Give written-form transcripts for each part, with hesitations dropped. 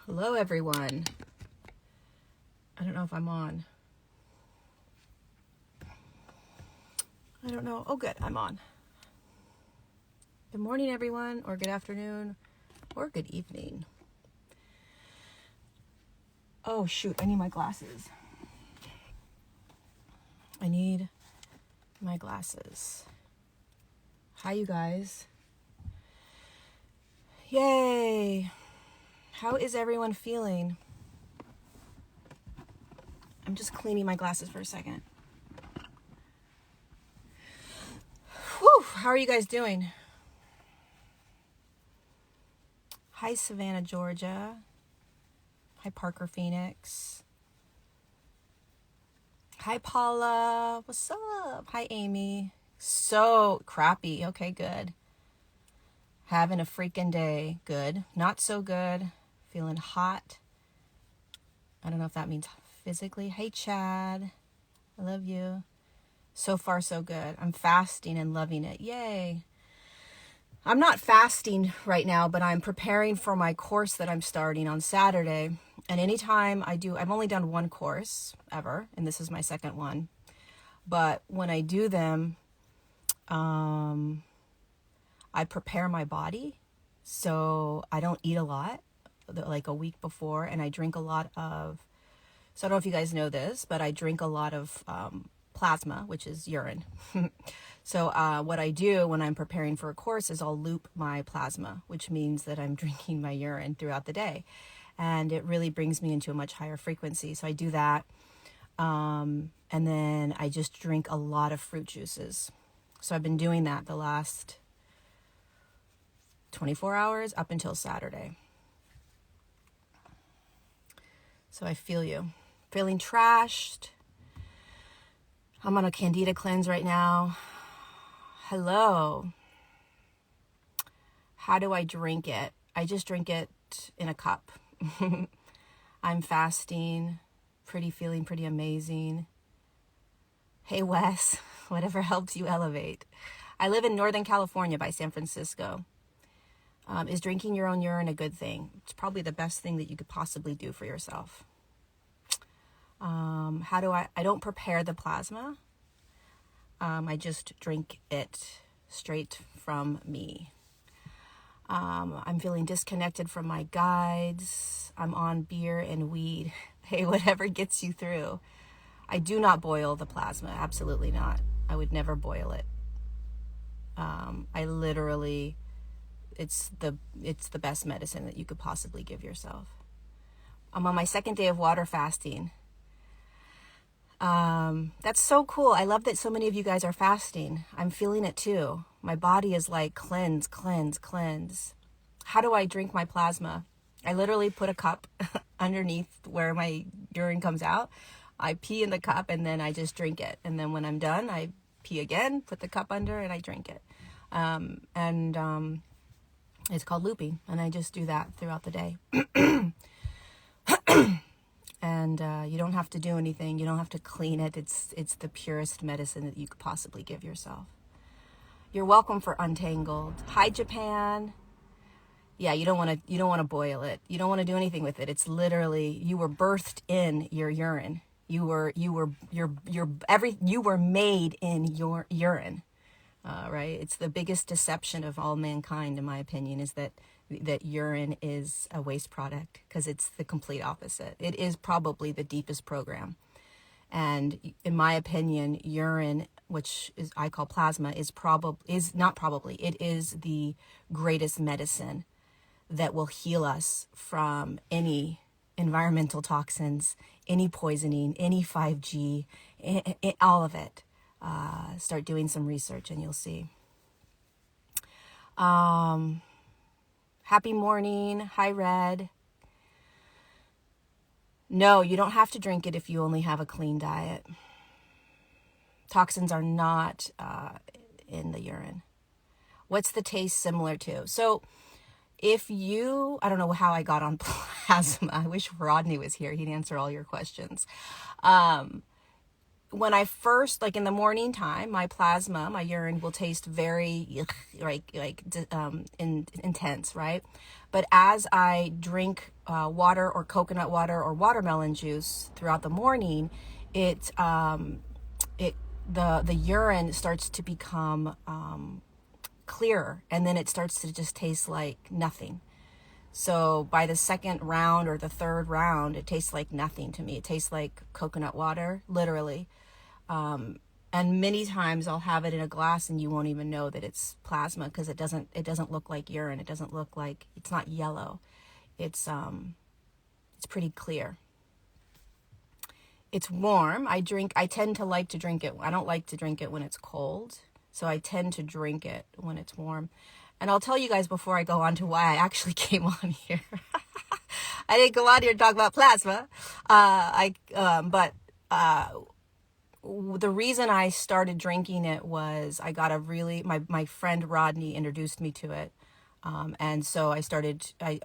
Hello, everyone. I don't know if I'm on. I don't know. Oh, good. I'm on. Good morning, everyone, or good afternoon, or good evening. Oh, shoot. I need my glasses. I need my glasses. Hi, you guys. Yay. How is everyone feeling? I'm just cleaning my glasses for a second. Whew, how are you guys doing? Hi, Savannah, Georgia. Hi, Parker, Phoenix. Hi, Paula. What's up? Hi, Amy. So crappy. Okay, good. Having a freaking day. Good. Not so good. Feeling hot. I don't know if that means physically. Hey, Chad. I love you. So far, so good. I'm fasting and loving it. Yay. I'm not fasting right now, but I'm preparing for my course that I'm starting on Saturday. And anytime I've only done one course ever, and this is my second one. But when I do them, I prepare my body. So I don't eat a lot, like a week before, and I drink a lot of, so I don't know if you guys know this, but I drink a lot of plasma, which is urine. So what I do when I'm preparing for a course is I'll loop my plasma, which means that I'm drinking my urine throughout the day. And it really brings me into a much higher frequency. So I do that. And then I just drink a lot of fruit juices. So I've been doing that the last 24 hours up until Saturday. So I feel you. Feeling trashed. I'm on a candida cleanse right now. Hello. How do I drink it? I just drink it in a cup. I'm fasting, feeling pretty amazing. Hey, Wes, whatever helps you elevate. I live in Northern California by San Francisco. Is drinking your own urine a good thing? It's probably the best thing that you could possibly do for yourself. I don't prepare the plasma. I just drink it straight from me. I'm feeling disconnected from my guides. I'm on beer and weed. Hey, whatever gets you through. I do not boil the plasma. Absolutely not. I would never boil it. It's the best medicine that you could possibly give yourself. I'm on my second day of water fasting. That's so cool. I love that so many of you guys are fasting. I'm feeling it too. My body is like cleanse, cleanse, cleanse. How do I drink my plasma? I literally put a cup underneath where my urine comes out. I pee in the cup and then I just drink it. And then when I'm done, I pee again, put the cup under and I drink it. It's called looping. And I just do that throughout the day. And you don't have to do anything. You don't have to clean it. It's the purest medicine that you could possibly give yourself. You're welcome for Untangled. Hi, Japan. Yeah, you don't want to boil it. You don't want to do anything with it. It's literally, you were birthed in your urine. You were made in your urine. Right? It's the biggest deception of all mankind, in my opinion, is that urine is a waste product, because it's the complete opposite. It is probably the deepest program. And in my opinion, urine, which is I call plasma, it is the greatest medicine that will heal us from any environmental toxins, any poisoning, any 5G, all of it. Start doing some research and you'll see. Happy morning. Hi, Red. No, you don't have to drink it if you only have a clean diet. Toxins are not in the urine. What's the taste similar to? So I don't know how I got on plasma. I wish Rodney was here. He'd answer all your questions. when I first, like in the morning time, my plasma, my urine will taste very intense, right? But as I drink water or coconut water or watermelon juice throughout the morning, the urine starts to become clearer, and then it starts to just taste like nothing. So by the second round or the third round, it tastes like nothing to me. It tastes like coconut water, literally. And many times I'll have it in a glass and you won't even know that it's plasma, because it doesn't look like urine. It doesn't look like, it's not yellow. It's pretty clear. It's warm. I tend to like to drink it. I don't like to drink it when it's cold. So I tend to drink it when it's warm. And I'll tell you guys before I go on to why I actually came on here. I didn't go on here to talk about plasma. The reason I started drinking it was I got my friend Rodney introduced me to it. And so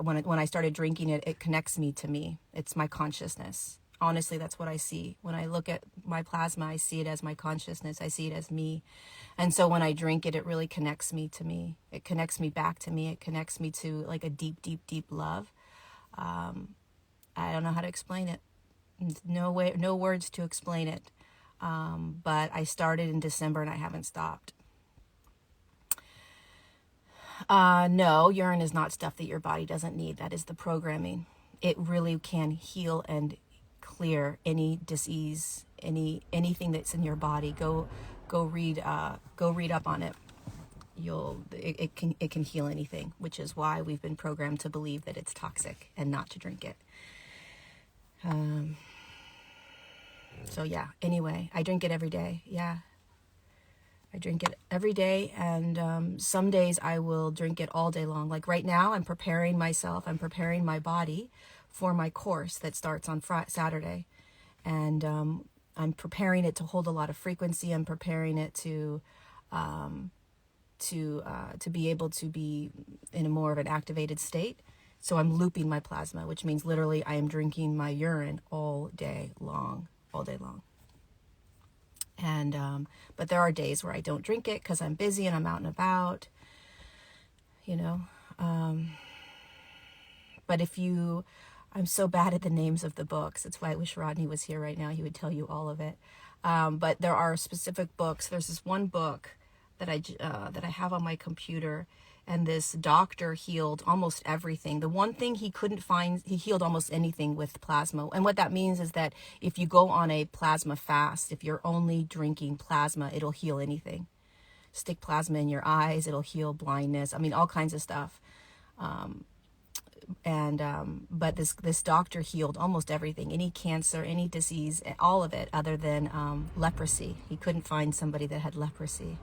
when I started drinking it, it connects me to me. It's my consciousness. Honestly, that's what I see. When I look at my plasma, I see it as my consciousness. I see it as me. And so when I drink it, it really connects me to me. It connects me back to me. It connects me to like a deep, deep, deep love. I don't know how to explain it. No words to explain it. But I started in December and I haven't stopped. No, urine is not stuff that your body doesn't need. That is the programming. It really can heal and clear any disease, anything that's in your body. Go read up on it. It can heal anything, which is why we've been programmed to believe that it's toxic and not to drink it. So yeah, anyway, I drink it every day. Yeah. I drink it every day, and some days I will drink it all day long. Like right now, I'm preparing my body for my course that starts on Saturday. And I'm preparing it to hold a lot of frequency. I'm preparing it to be able to be in a more of an activated state. So I'm looping my plasma, which means literally I am drinking my urine all day long. And but there are days where I don't drink it because I'm busy and I'm out and about, but I'm so bad at the names of the books. That's why I wish Rodney was here right now. He would tell you all of it. But there are specific books. There's this one book that I have on my computer, and this doctor healed almost everything. The one thing he couldn't find, he healed almost anything with plasma. And what that means is that if you go on a plasma fast, if you're only drinking plasma, it'll heal anything. Stick plasma in your eyes, it'll heal blindness. I mean, all kinds of stuff. But this doctor healed almost everything, any cancer, any disease, all of it, other than leprosy. He couldn't find somebody that had leprosy.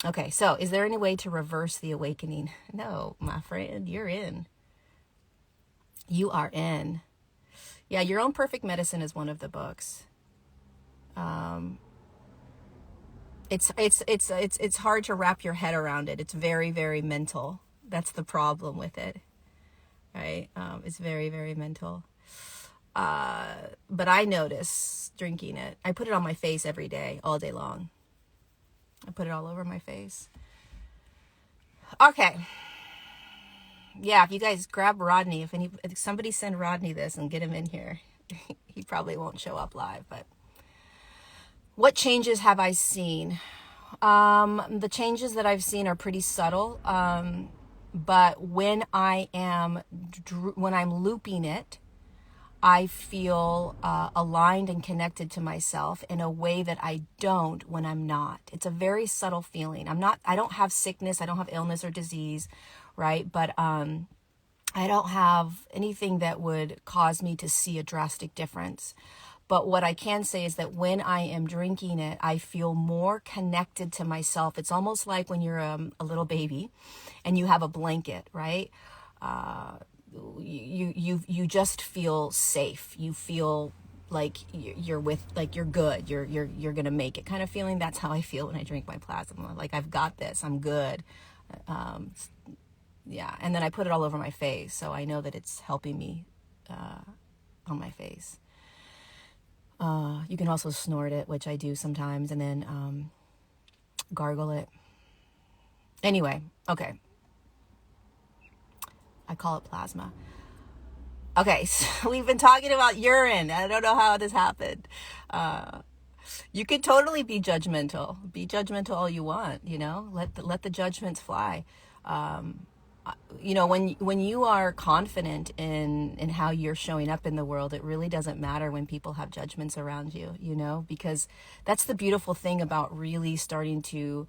Okay, so is there any way to reverse the awakening? No, my friend, you're in. You are in. Yeah, Your Own Perfect Medicine is one of the books. It's hard to wrap your head around it. It's very, very mental. That's the problem with it, right? It's very, very mental. But I notice drinking it. I put it on my face every day, all day long. I put it all over my face. Okay. Yeah, if you guys grab Rodney, if somebody send Rodney this and get him in here, he probably won't show up live. But what changes have I seen? The changes that I've seen are pretty subtle. But when I'm looping it, I feel aligned and connected to myself in a way that I don't when I'm not. It's a very subtle feeling. I don't have sickness. I don't have illness or disease, right? But I don't have anything that would cause me to see a drastic difference. But what I can say is that when I am drinking it, I feel more connected to myself. It's almost like when you're a little baby and you have a blanket, right? You just feel safe. You feel like you're good. You're gonna make it kind of feeling. That's how I feel when I drink my plasma. Like, I've got this. I'm good. Yeah. And then I put it all over my face, so I know that it's helping me on my face. You can also snort it, which I do sometimes, and then gargle it. Anyway, okay. I call it plasma. Okay, so we've been talking about urine. I don't know how this happened. You could totally be judgmental. Be judgmental all you want, you know? Let the judgments fly. You know, when you are confident in how you're showing up in the world, it really doesn't matter when people have judgments around you, you know, because that's the beautiful thing about really starting to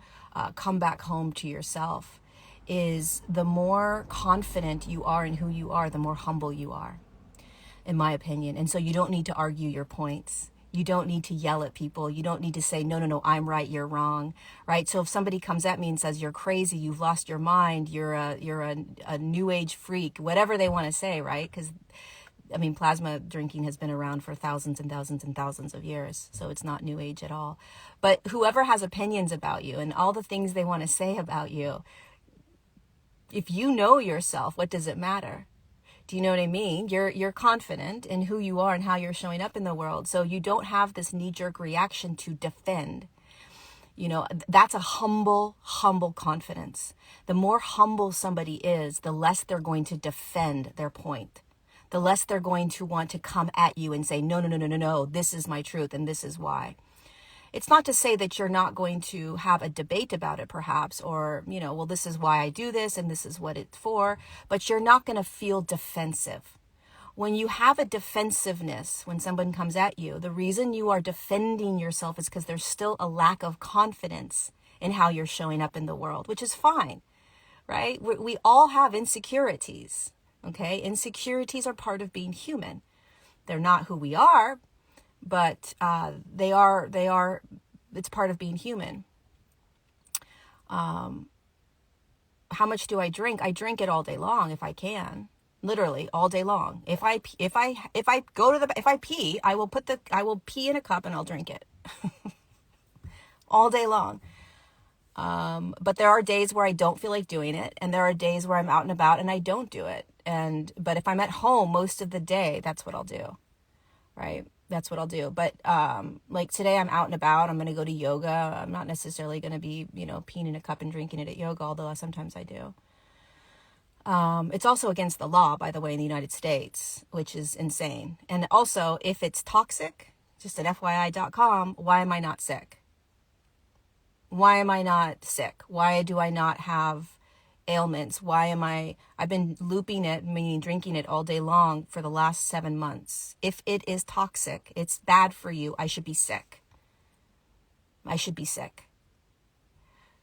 come back home to yourself, is the more confident you are in who you are, the more humble you are, in my opinion. And so you don't need to argue your points. You don't need to yell at people. You don't need to say, no, no, no, I'm right, you're wrong, right? So if somebody comes at me and says, you're crazy, you've lost your mind, you're a new age freak, whatever they want to say, right? Because, I mean, plasma drinking has been around for thousands and thousands and thousands of years, so it's not new age at all. But whoever has opinions about you and all the things they want to say about you, if you know yourself, what does it matter? Do you know what I mean? You're confident in who you are and how you're showing up in the world. So you don't have this knee-jerk reaction to defend. You know, that's a humble confidence. The more humble somebody is, the less they're going to defend their point. The less they're going to want to come at you and say, no, no, no, no, no, no, this is my truth and this is why. It's not to say that you're not going to have a debate about it, perhaps, or, you know, well, this is why I do this and this is what it's for, but you're not going to feel defensive. When you have a defensiveness, when someone comes at you, the reason you are defending yourself is because there's still a lack of confidence in how you're showing up in the world, which is fine, right? We all have insecurities, okay? Insecurities are part of being human. They're not who we are, but they are, it's part of being human. How much do I drink? I drink it all day long if I can, literally all day long. If I pee, I will pee in a cup and I'll drink it all day long. But there are days where I don't feel like doing it, and there are days where I'm out and about and I don't do it. But if I'm at home most of the day, that's what I'll do, right? That's what I'll do. But like today I'm out and about, I'm going to go to yoga. I'm not necessarily going to be, you know, peeing in a cup and drinking it at yoga, although sometimes I do. It's also against the law, by the way, in the United States, which is insane. And also, if it's toxic, just at FYI.com, why am I not sick? Why am I not sick? Why do I not have ailments? I've been looping it, meaning drinking it all day long for the last 7 months. If it is toxic, it's bad for you, I should be sick. I should be sick.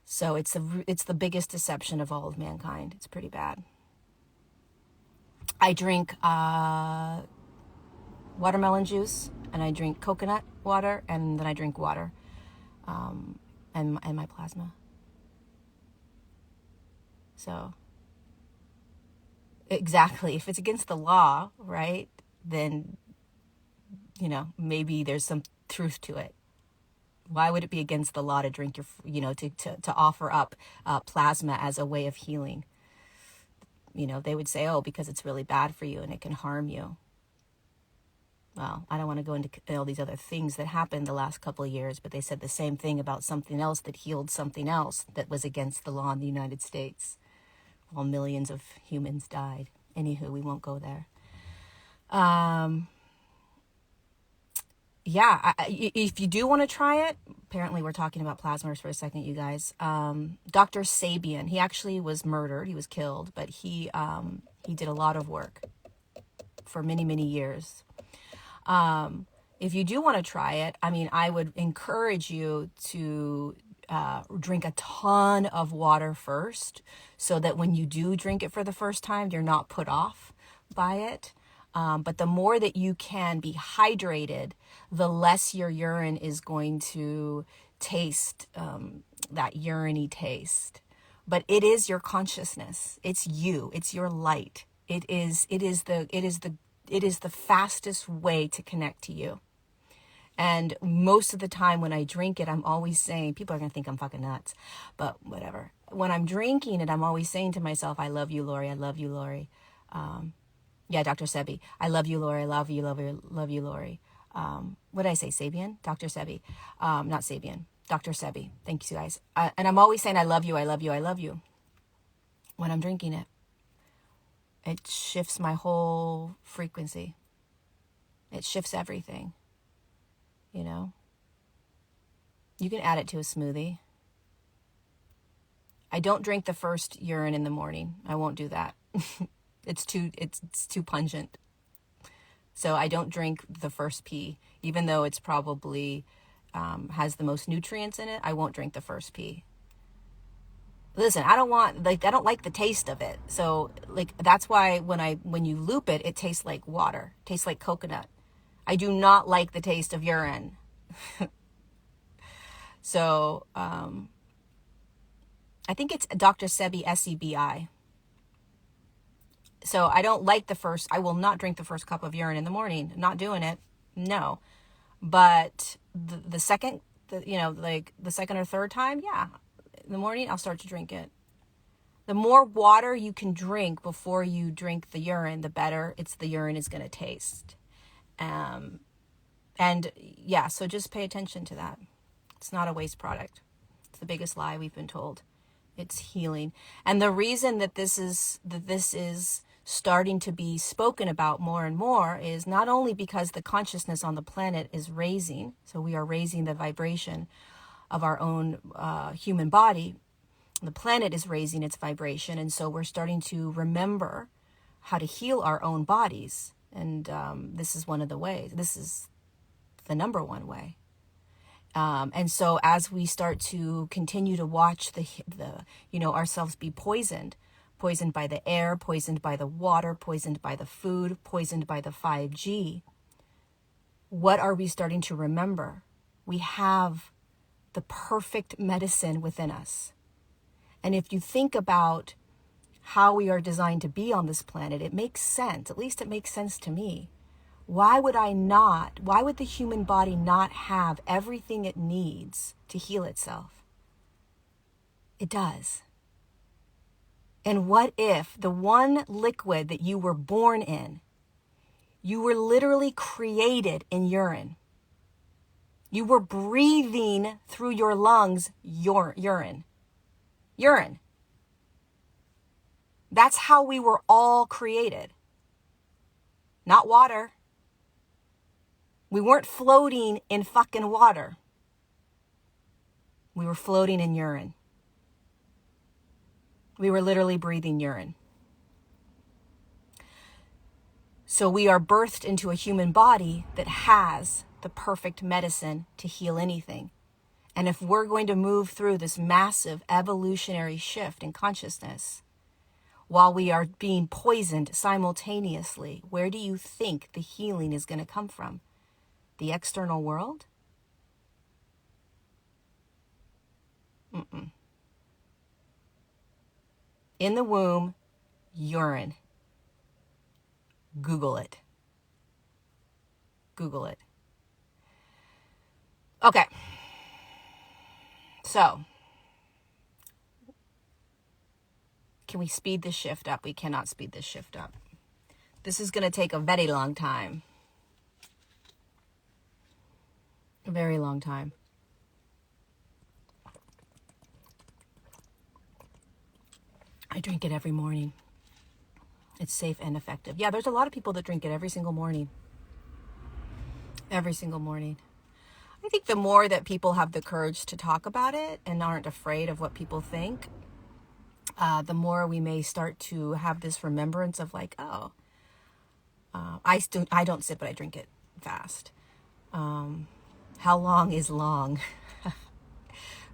So it's the biggest deception of all of mankind. It's pretty bad. I drink watermelon juice, and I drink coconut water, and then I drink water, and my plasma. So, exactly. If it's against the law, right, then, you know, maybe there's some truth to it. Why would it be against the law to drink your, you know, to offer up plasma as a way of healing? You know, they would say, oh, because it's really bad for you and it can harm you. Well, I don't want to go into all these other things that happened the last couple of years, but they said the same thing about something else that healed something else that was against the law in the United States. While millions of humans died. Anywho, we won't go there. If you do want to try it, apparently we're talking about plasmas for a second, you guys. Dr. Sabian, he actually was murdered. He was killed, but he did a lot of work for many, many years. If you do want to try it, I mean, I would encourage you to drink a ton of water first, so that when you do drink it for the first time, you're not put off by it. But the more that you can be hydrated, the less your urine is going to taste that urine-y taste. But it is your consciousness. It's you. It's your light. It is the fastest way to connect to you. And most of the time when I drink it, I'm always saying, people are going to think I'm fucking nuts, but whatever. When I'm drinking it, I'm always saying to myself, I love you, Lori. I love you, Lori. Yeah, Dr. Sebi. I love you, Lori. I love you, love you, love you, Lori. what did I say? Sabian? Dr. Sebi. Not Sabian. Dr. Sebi. Thank you guys. And I'm always saying, I love you, I love you, I love you when I'm drinking it. It shifts my whole frequency. It shifts everything. You know? You can add it to a smoothie. I don't drink the first urine in the morning. I won't do that. It's too pungent. So I don't drink the first pee, even though it's probably has the most nutrients in it. I won't drink the first pee. Listen, I don't like the taste of it. So like that's why when you loop it, it tastes like water, tastes like coconut. I do not like the taste of urine. So I think it's Dr. Sebi, Sebi. So I don't like I will not drink the first cup of urine in the morning. Not doing it. No. But the second, the second or third time, yeah, in the morning, I'll start to drink it. The more water you can drink before you drink the urine, the better the urine is going to taste. And yeah, so just pay attention to that. It's not a waste product. It's the biggest lie we've been told. It's healing. And the reason that this is starting to be spoken about more and more is not only because the consciousness on the planet is raising, so we are raising the vibration of our own human body. The planet is raising its vibration, and so we're starting to remember how to heal our own bodies. And this is one of the ways. This is the number one way. And so as we start to continue to watch ourselves be poisoned by the air, poisoned by the water, poisoned by the food, poisoned by the 5G, what are we starting to remember? We have the perfect medicine within us. And if you think about how we are designed to be on this planet, it makes sense. At least it makes sense to me. Why would the human body not have everything it needs to heal itself? It does. And what if the one liquid that you were born in, you were literally created in urine? You were breathing through your lungs urine. Urine. That's how we were all created. Not water. We weren't floating in fucking water. We were floating in urine. We were literally breathing urine. So we are birthed into a human body that has the perfect medicine to heal anything. And if we're going to move through this massive evolutionary shift in consciousness, while we are being poisoned simultaneously, where do you think the healing is going to come from? The external world? Mm-mm. In the womb, urine. Google it. Google it. Okay. So, can we speed this shift up? We cannot speed this shift up. This is going to take a very long time. A very long time. I drink it every morning. It's safe and effective. Yeah, there's a lot of people that drink it every single morning. Every single morning. I think the more that people have the courage to talk about it and aren't afraid of what people think, the more we may start to have this remembrance of like, I don't sip it, I drink it fast. How long is long?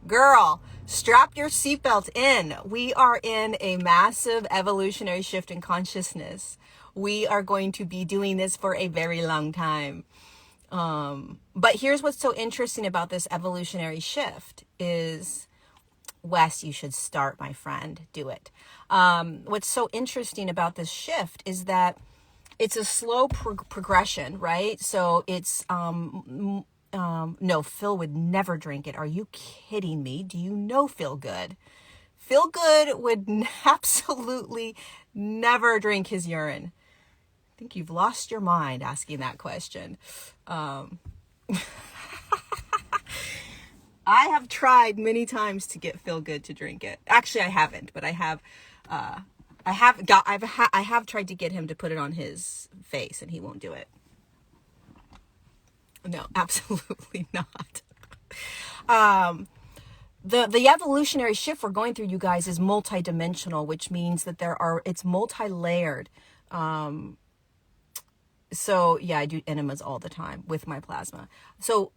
Girl, strap your seatbelt in. We are in a massive evolutionary shift in consciousness. We are going to be doing this for a very long time. But here's what's so interesting about this evolutionary shift is, Wes, you should start, my friend. Do it. What's so interesting about this shift is that it's a slow progression, right? So it's, no, Phil would never drink it. Are you kidding me? Do you know Phil Good? Phil Good would absolutely never drink his urine. think you've lost your mind asking that question. I have tried many times to get Feel Good to drink it. Actually, I haven't, but I have tried to get him to put it on his face, and he won't do it. No, absolutely not. The evolutionary shift we're going through, you guys, is multidimensional, which means that it's multi-layered. So yeah, I do enemas all the time with my plasma. So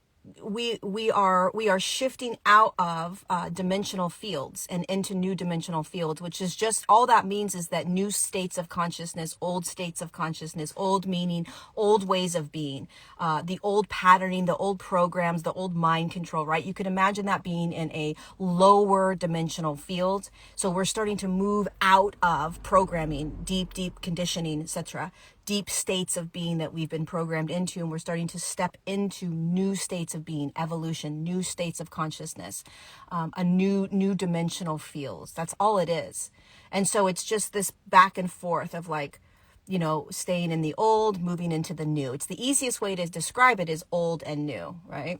we are shifting out of dimensional fields and into new dimensional fields, which is just, all that means is that new states of consciousness, old states of consciousness, old meaning, old ways of being, the old patterning, the old programs, the old mind control, right? You can imagine that being in a lower dimensional field. So we're starting to move out of programming, deep conditioning, etc., deep states of being that we've been programmed into, and we're starting to step into new states of being, evolution, new states of consciousness, a new dimensional fields. That's all it is. And so it's just this back and forth of like, staying in the old, moving into the new. It's the easiest way to describe it is old and new, right?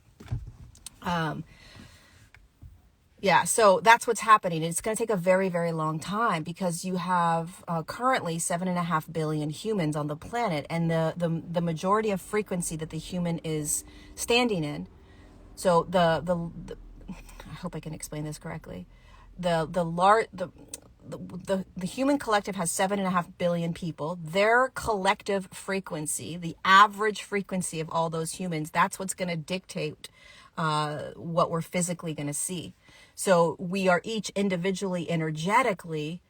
Yeah, so that's what's happening. It's going to take a very, very long time because you have currently 7.5 billion humans on the planet, and the majority of frequency that the human is standing in. So I hope I can explain this correctly. The human collective has 7.5 billion people. Their collective frequency, the average frequency of all those humans, that's what's going to dictate what we're physically going to see. So we are each individually, energetically,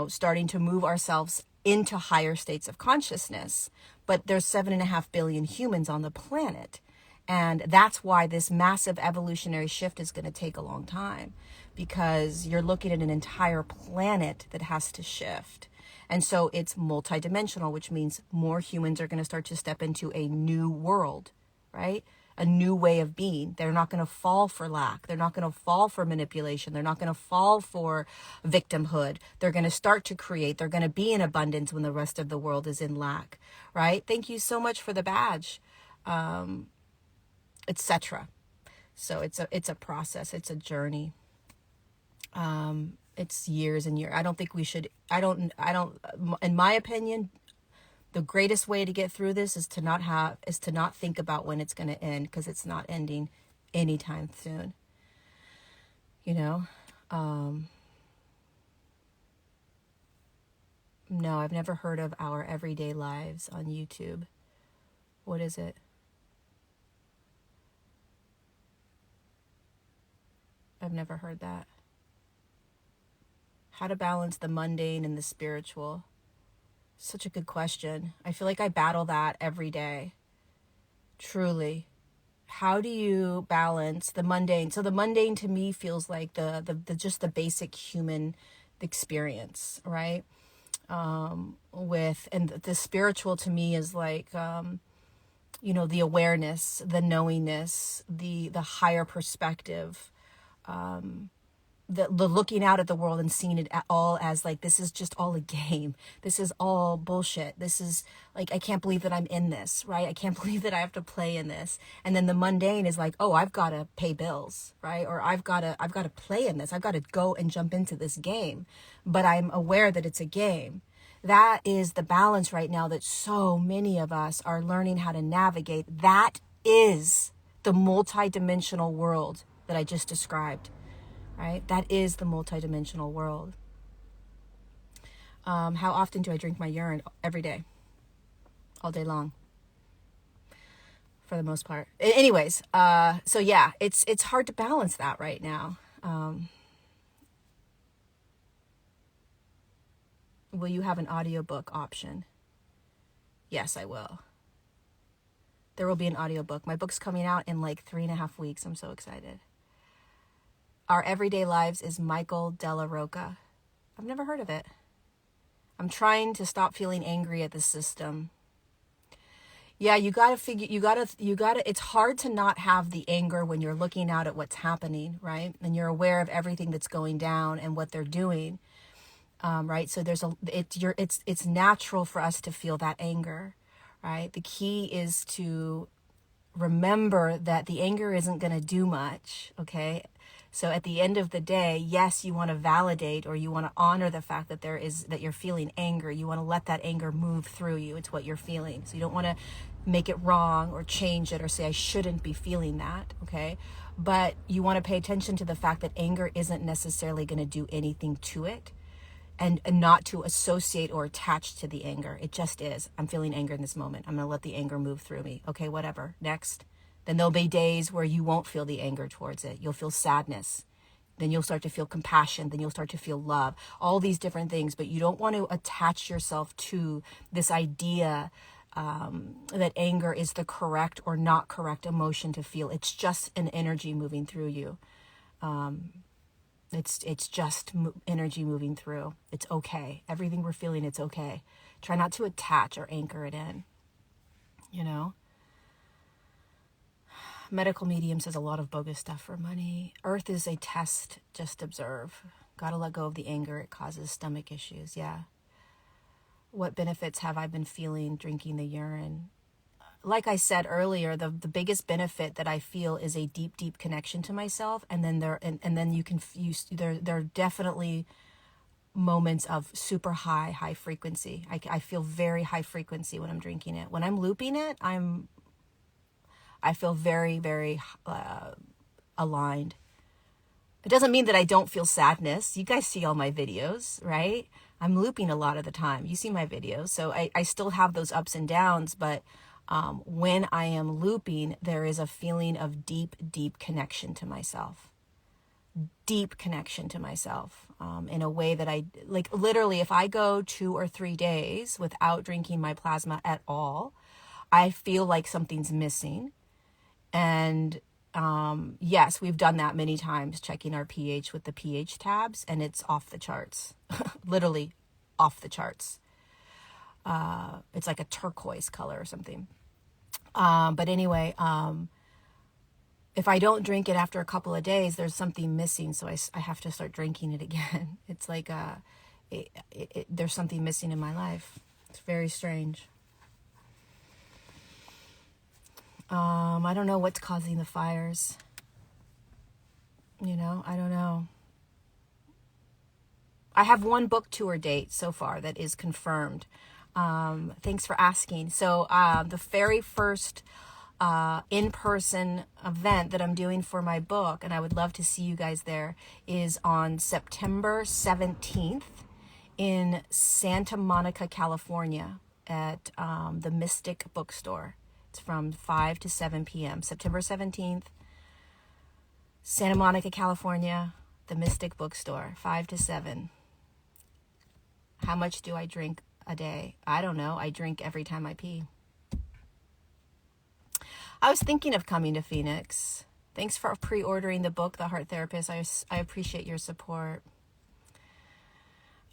starting to move ourselves into higher states of consciousness. But there's 7.5 billion humans on the planet. And that's why this massive evolutionary shift is going to take a long time, because you're looking at an entire planet that has to shift. And so it's multidimensional, which means more humans are going to start to step into a new world, right? A new way of being. They're not going to fall for lack. They're not going to fall for manipulation. They're not going to fall for victimhood. They're going to start to create. They're going to be in abundance when the rest of the world is in lack, right? Thank you so much for the badge, etc. So it's a process. It's a journey. It's years and years. I don't think we should, in my opinion, the greatest way to get through this is to not think about when it's going to end, because it's not ending anytime soon. No, I've never heard of Our Everyday Lives on YouTube. What is it? I've never heard that. How to balance the mundane and the spiritual. Such a good question. I feel like I battle that every day. Truly. How do you balance the mundane? So the mundane to me feels like the just the basic human experience, right? And the spiritual to me is like, the awareness, the knowingness, the higher perspective, the looking out at the world and seeing it all as like, this is just all a game. This is all bullshit. This is like, I can't believe that I'm in this, right? I can't believe that I have to play in this. And then the mundane is like, oh, I've got to pay bills, right? Or I've got to play in this. I've got to go and jump into this game, but I'm aware that it's a game. That is the balance right now that so many of us are learning how to navigate. That is the multidimensional world that I just described. Right? That is the multidimensional world. How often do I drink my urine? Every day. All day long. For the most part. Anyways, so yeah, it's hard to balance that right now. Will you have an audiobook option? Yes, I will. There will be an audiobook. My book's coming out in like 3.5 weeks. I'm so excited. Our Everyday Lives is Michael Della Rocca. I've never heard of it. I'm trying to stop feeling angry at the system. Yeah, you gotta, it's hard to not have the anger when you're looking out at what's happening, right? And you're aware of everything that's going down and what they're doing. right? So it's natural for us to feel that anger, right? The key is to remember that the anger isn't going to do much, okay? So at the end of the day, yes, you want to validate or you want to honor the fact that that you're feeling anger. You want to let that anger move through you. It's what you're feeling. So you don't want to make it wrong or change it or say, I shouldn't be feeling that, okay? But you want to pay attention to the fact that anger isn't necessarily going to do anything to it. And not to associate or attach to the anger. It just is. I'm feeling anger in this moment. I'm going to let the anger move through me. Okay, whatever. Next. Then there'll be days where you won't feel the anger towards it. You'll feel sadness. Then you'll start to feel compassion. Then you'll start to feel love. All these different things. But you don't want to attach yourself to this idea that anger is the correct or not correct emotion to feel. It's just an energy moving through you. It's just energy moving through. It's okay. Everything we're feeling, it's okay. Try not to attach or anchor it in, you know. Medical medium says a lot of bogus stuff for money. Earth is a test. Just observe. Gotta let go of the anger. It causes stomach issues. Yeah. What benefits have I been feeling drinking the urine? Like I said earlier, the biggest benefit that I feel is a deep, deep connection to myself. And then there are definitely moments of super high frequency. I feel very high frequency when I'm drinking it. When I'm looping it, I feel very, very aligned. It doesn't mean that I don't feel sadness. You guys see all my videos, right? I'm looping a lot of the time. You see my videos. So I still have those ups and downs, but when I am looping, there is a feeling of deep, deep connection to myself. Deep connection to myself in a way that like literally, if I go 2 or 3 days without drinking my plasma at all, I feel like something's missing. And yes, we've done that many times, checking our pH with the pH tabs, and it's off the charts. Literally off the charts. It's like a turquoise color or something. But anyway, if I don't drink it after a couple of days, there's something missing. So I have to start drinking it again. It's like there's something missing in my life. It's very strange. I don't know what's causing the fires. You know, I don't know. I have one book tour date so far that is confirmed. Thanks for asking. So the very first in-person event that I'm doing for my book, and I would love to see you guys there, is on September 17th in Santa Monica, California at the Mystic Bookstore. It's from 5 to 7 p.m. September 17th, Santa Monica, California, the Mystic Bookstore, 5 to 7. How much do I drink a day? I don't know. I drink every time I pee. I was thinking of coming to Phoenix. Thanks for pre-ordering the book, The Heart Therapist. I appreciate your support.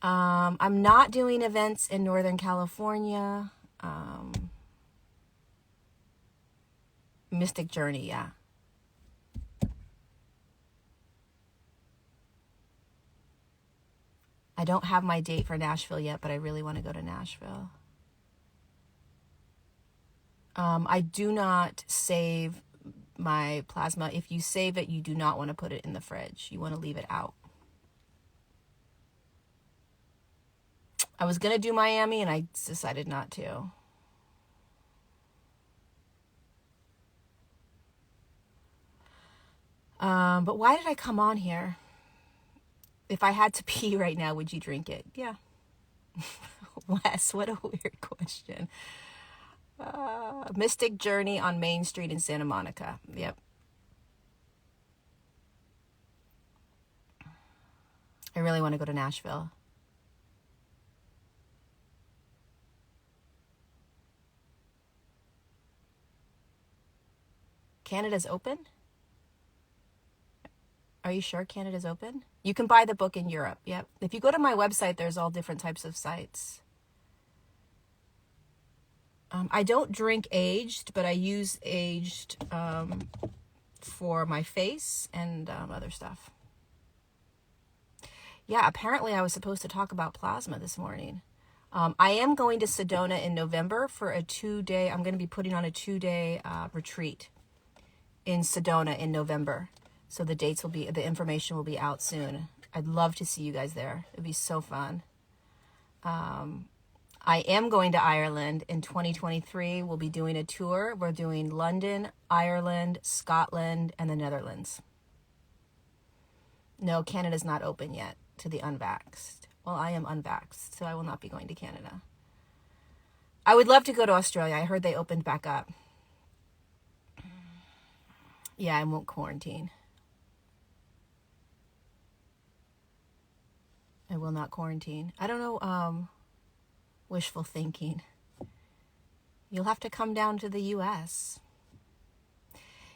I'm not doing events in Northern California. Mystic Journey, yeah. I don't have my date for Nashville yet, but I really want to go to Nashville. I do not save my plasma. If you save it, you do not want to put it in the fridge. You want to leave it out. I was going to do Miami and I decided not to. But why did I come on here? If I had to pee right now, would you drink it? Yeah. Wes, what a weird question. Mystic Journey on Main Street in Santa Monica. Yep. I really want to go to Nashville. Canada's open? Are you sure Canada's open? You can buy the book in Europe. Yep. If you go to my website, there's all different types of sites. I don't drink aged, but I use aged for my face and other stuff. Yeah, apparently I was supposed to talk about plasma this morning. I am going to Sedona in November for a 2-day, I'm going to be putting on a 2-day retreat in Sedona in November. So the information will be out soon. I'd love to see you guys there. It'd be so fun. I am going to Ireland in 2023. We'll be doing a tour. We're doing London, Ireland, Scotland, and the Netherlands. No, Canada's not open yet to the unvaxxed. Well, I am unvaxxed, so I will not be going to Canada. I would love to go to Australia. I heard they opened back up. Yeah, I won't quarantine. I will not quarantine. I don't know, wishful thinking. You'll have to come down to the US.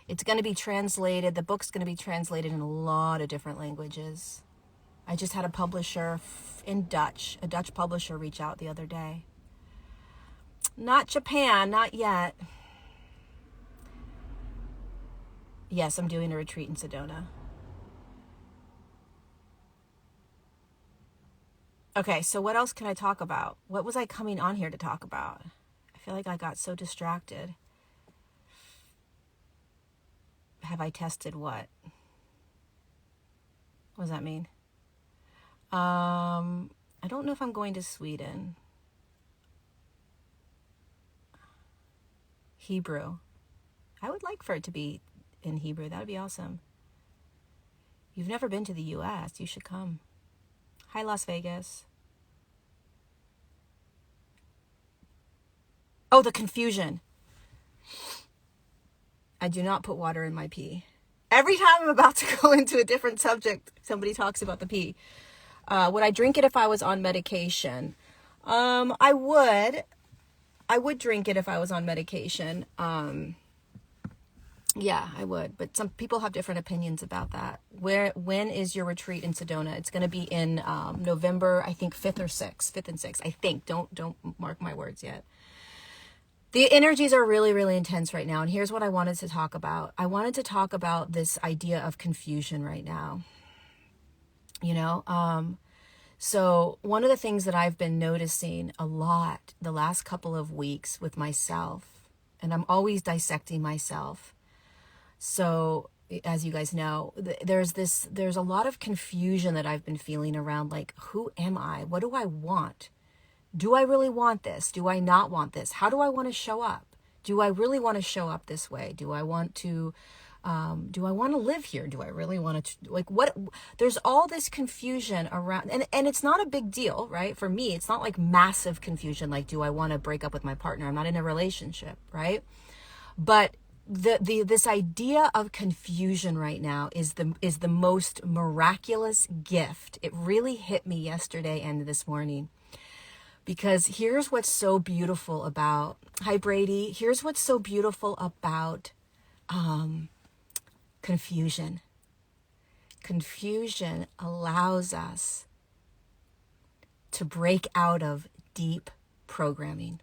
It's going to be translated. The book's going to be translated in a lot of different languages. I just had a publisher in Dutch, a Dutch publisher, reach out the other day. Not Japan, not yet. Yes, I'm doing a retreat in Sedona. Okay, so what else can I talk about? What was I coming on here to talk about? I feel like I got so distracted. Have I tested what? What does that mean? I don't know if I'm going to Sweden. Hebrew. I would like for it to be in Hebrew. That would be awesome. You've never been to the US. You should come. Hi, Las Vegas. Oh, the confusion. I do not put water in my pee. Every time I'm about to go into a different subject, somebody talks about the pee. Would I drink it if I was on medication? I would drink it if I was on medication. Yeah, I would. But some people have different opinions about that. When is your retreat in Sedona? It's going to be in November, I think 5th or 6th. 5th and 6th, I think. Don't mark my words yet. The energies are really, really intense right now. And here's what I wanted to talk about. I wanted to talk about this idea of confusion right now. You know, so one of the things that I've been noticing a lot the last couple of weeks with myself, and I'm always dissecting myself. So as you guys know, there's a lot of confusion that I've been feeling around, like, who am I? What do I want? Do I really want this? Do I not want this? How do I want to show up? Do I really want to show up this way? Do I want to live here? Do I really want to, like, what? There's all this confusion around, and it's not a big deal, right? For me, it's not like massive confusion. Like, do I want to break up with my partner? I'm not in a relationship, right? But this idea of confusion right now is the most miraculous gift. It really hit me yesterday and this morning. Because here's what's so beautiful about, hi Brady, here's what's so beautiful about confusion. Confusion allows us to break out of deep programming.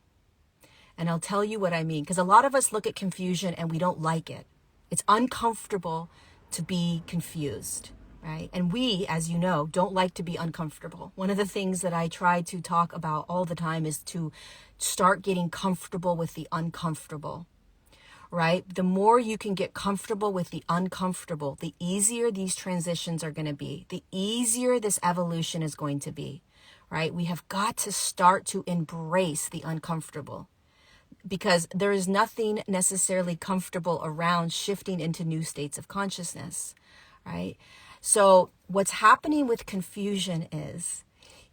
And I'll tell you what I mean, because a lot of us look at confusion and we don't like it. It's uncomfortable to be confused. Right? And we, as you know, don't like to be uncomfortable. One of the things that I try to talk about all the time is to start getting comfortable with the uncomfortable, right? The more you can get comfortable with the uncomfortable, the easier these transitions are going to be, the easier this evolution is going to be, right? We have got to start to embrace the uncomfortable, because there is nothing necessarily comfortable around shifting into new states of consciousness, right? So what's happening with confusion is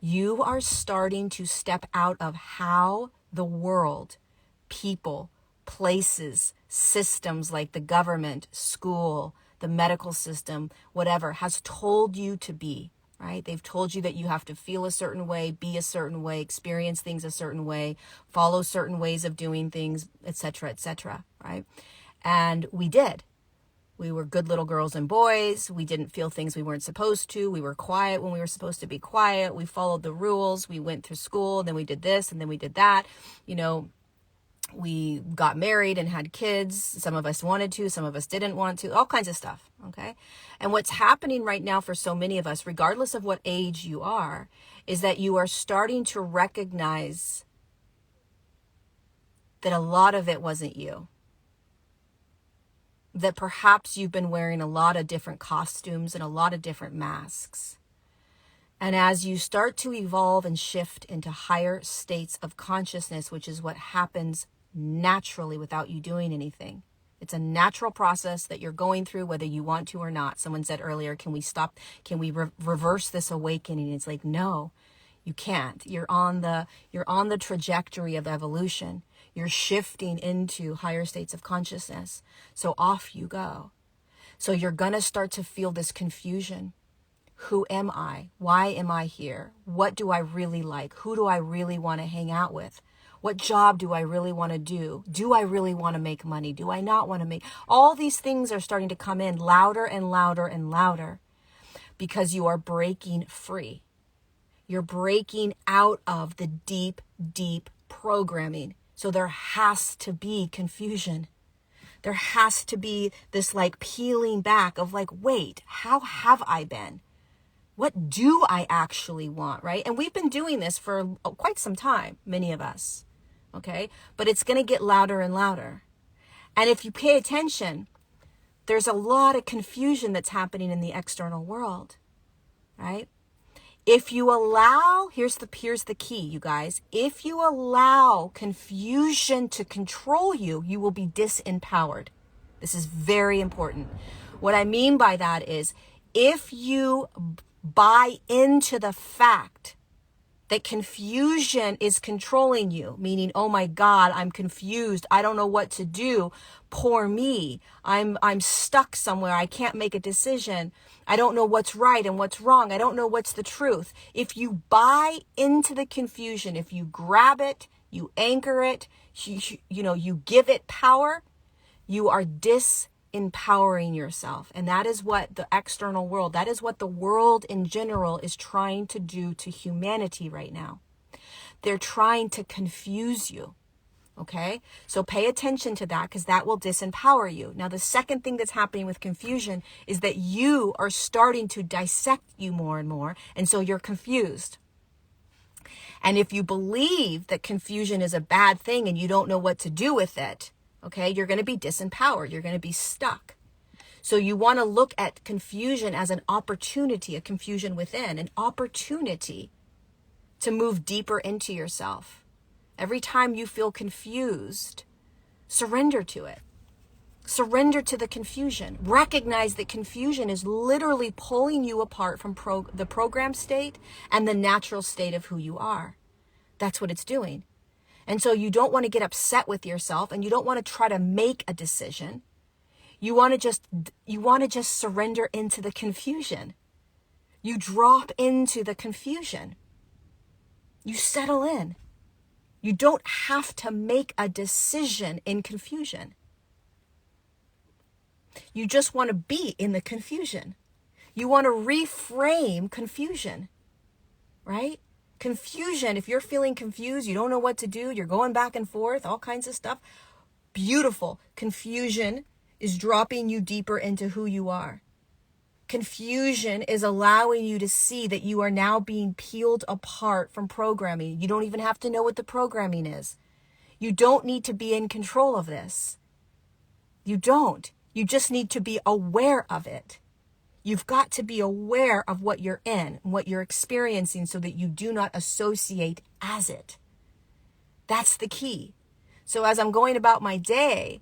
you are starting to step out of how the world, people, places, systems like the government, school, the medical system, whatever, has told you to be, right? They've told you that you have to feel a certain way, be a certain way, experience things a certain way, follow certain ways of doing things, etc., right? And we did. We were good little girls and boys. We didn't feel things we weren't supposed to. We were quiet when we were supposed to be quiet. We followed the rules. We went through school, then we did this, and then we did that. You know, We got married and had kids. Some of us wanted to, some of us didn't want to, all kinds of stuff. Okay. And what's happening right now for so many of us, regardless of what age you are, is that you are starting to recognize that a lot of it wasn't you. That perhaps you've been wearing a lot of different costumes and a lot of different masks. And as you start to evolve and shift into higher states of consciousness, which is what happens naturally without you doing anything. It's a natural process that you're going through, whether you want to or not. Someone said earlier, can we stop? Can we reverse this awakening? It's like, no, you can't. You're on the trajectory of evolution. You're shifting into higher states of consciousness. So off you go. So you're going to start to feel this confusion. Who am I? Why am I here? What do I really like? Who do I really want to hang out with? What job do I really want to do? Do I really want to make money? Do I not want to make? All these things are starting to come in louder and louder and louder because you are breaking free. You're breaking out of the deep, deep programming. So there has to be confusion. There has to be this like peeling back of like, wait, how have I been? What do I actually want, right? And we've been doing this for quite some time, many of us, okay? But it's going to get louder and louder. And if you pay attention, there's a lot of confusion that's happening in the external world, right? If you allow, here's the key, you guys. If you allow confusion to control you, you will be disempowered. This is very important. What I mean by that is if you buy into the fact that confusion is controlling you, meaning, oh my God, I'm confused. I don't know what to do. Poor me. I'm stuck somewhere. I can't make a decision. I don't know what's right and what's wrong. I don't know what's the truth. If you buy into the confusion, if you grab it, you anchor it, you give it power, you are disempowering yourself. And that is what the external world, that is what the world in general is trying to do to humanity right now. They're trying to confuse you. Okay? So pay attention to that because that will disempower you. Now, the second thing that's happening with confusion is that you are starting to dissect you more and more. And so you're confused. And if you believe that confusion is a bad thing and you don't know what to do with it, okay, you're going to be disempowered. You're going to be stuck. So you want to look at confusion as an opportunity, a confusion within, an opportunity to move deeper into yourself. Every time you feel confused, surrender to it. Surrender to the confusion. Recognize that confusion is literally pulling you apart from the program state and the natural state of who you are. That's what it's doing. And so you don't want to get upset with yourself and you don't want to try to make a decision. You want to just surrender into the confusion. You drop into the confusion. You settle in. You don't have to make a decision in confusion. You just want to be in the confusion. You want to reframe confusion, right? Confusion, if you're feeling confused, you don't know what to do, you're going back and forth, all kinds of stuff. Beautiful. Confusion is dropping you deeper into who you are. Confusion is allowing you to see that you are now being peeled apart from programming. You don't even have to know what the programming is. You don't need to be in control of this. You don't. You just need to be aware of it. You've got to be aware of what you're in and what you're experiencing so that you do not associate as it. That's the key. So as I'm going about my day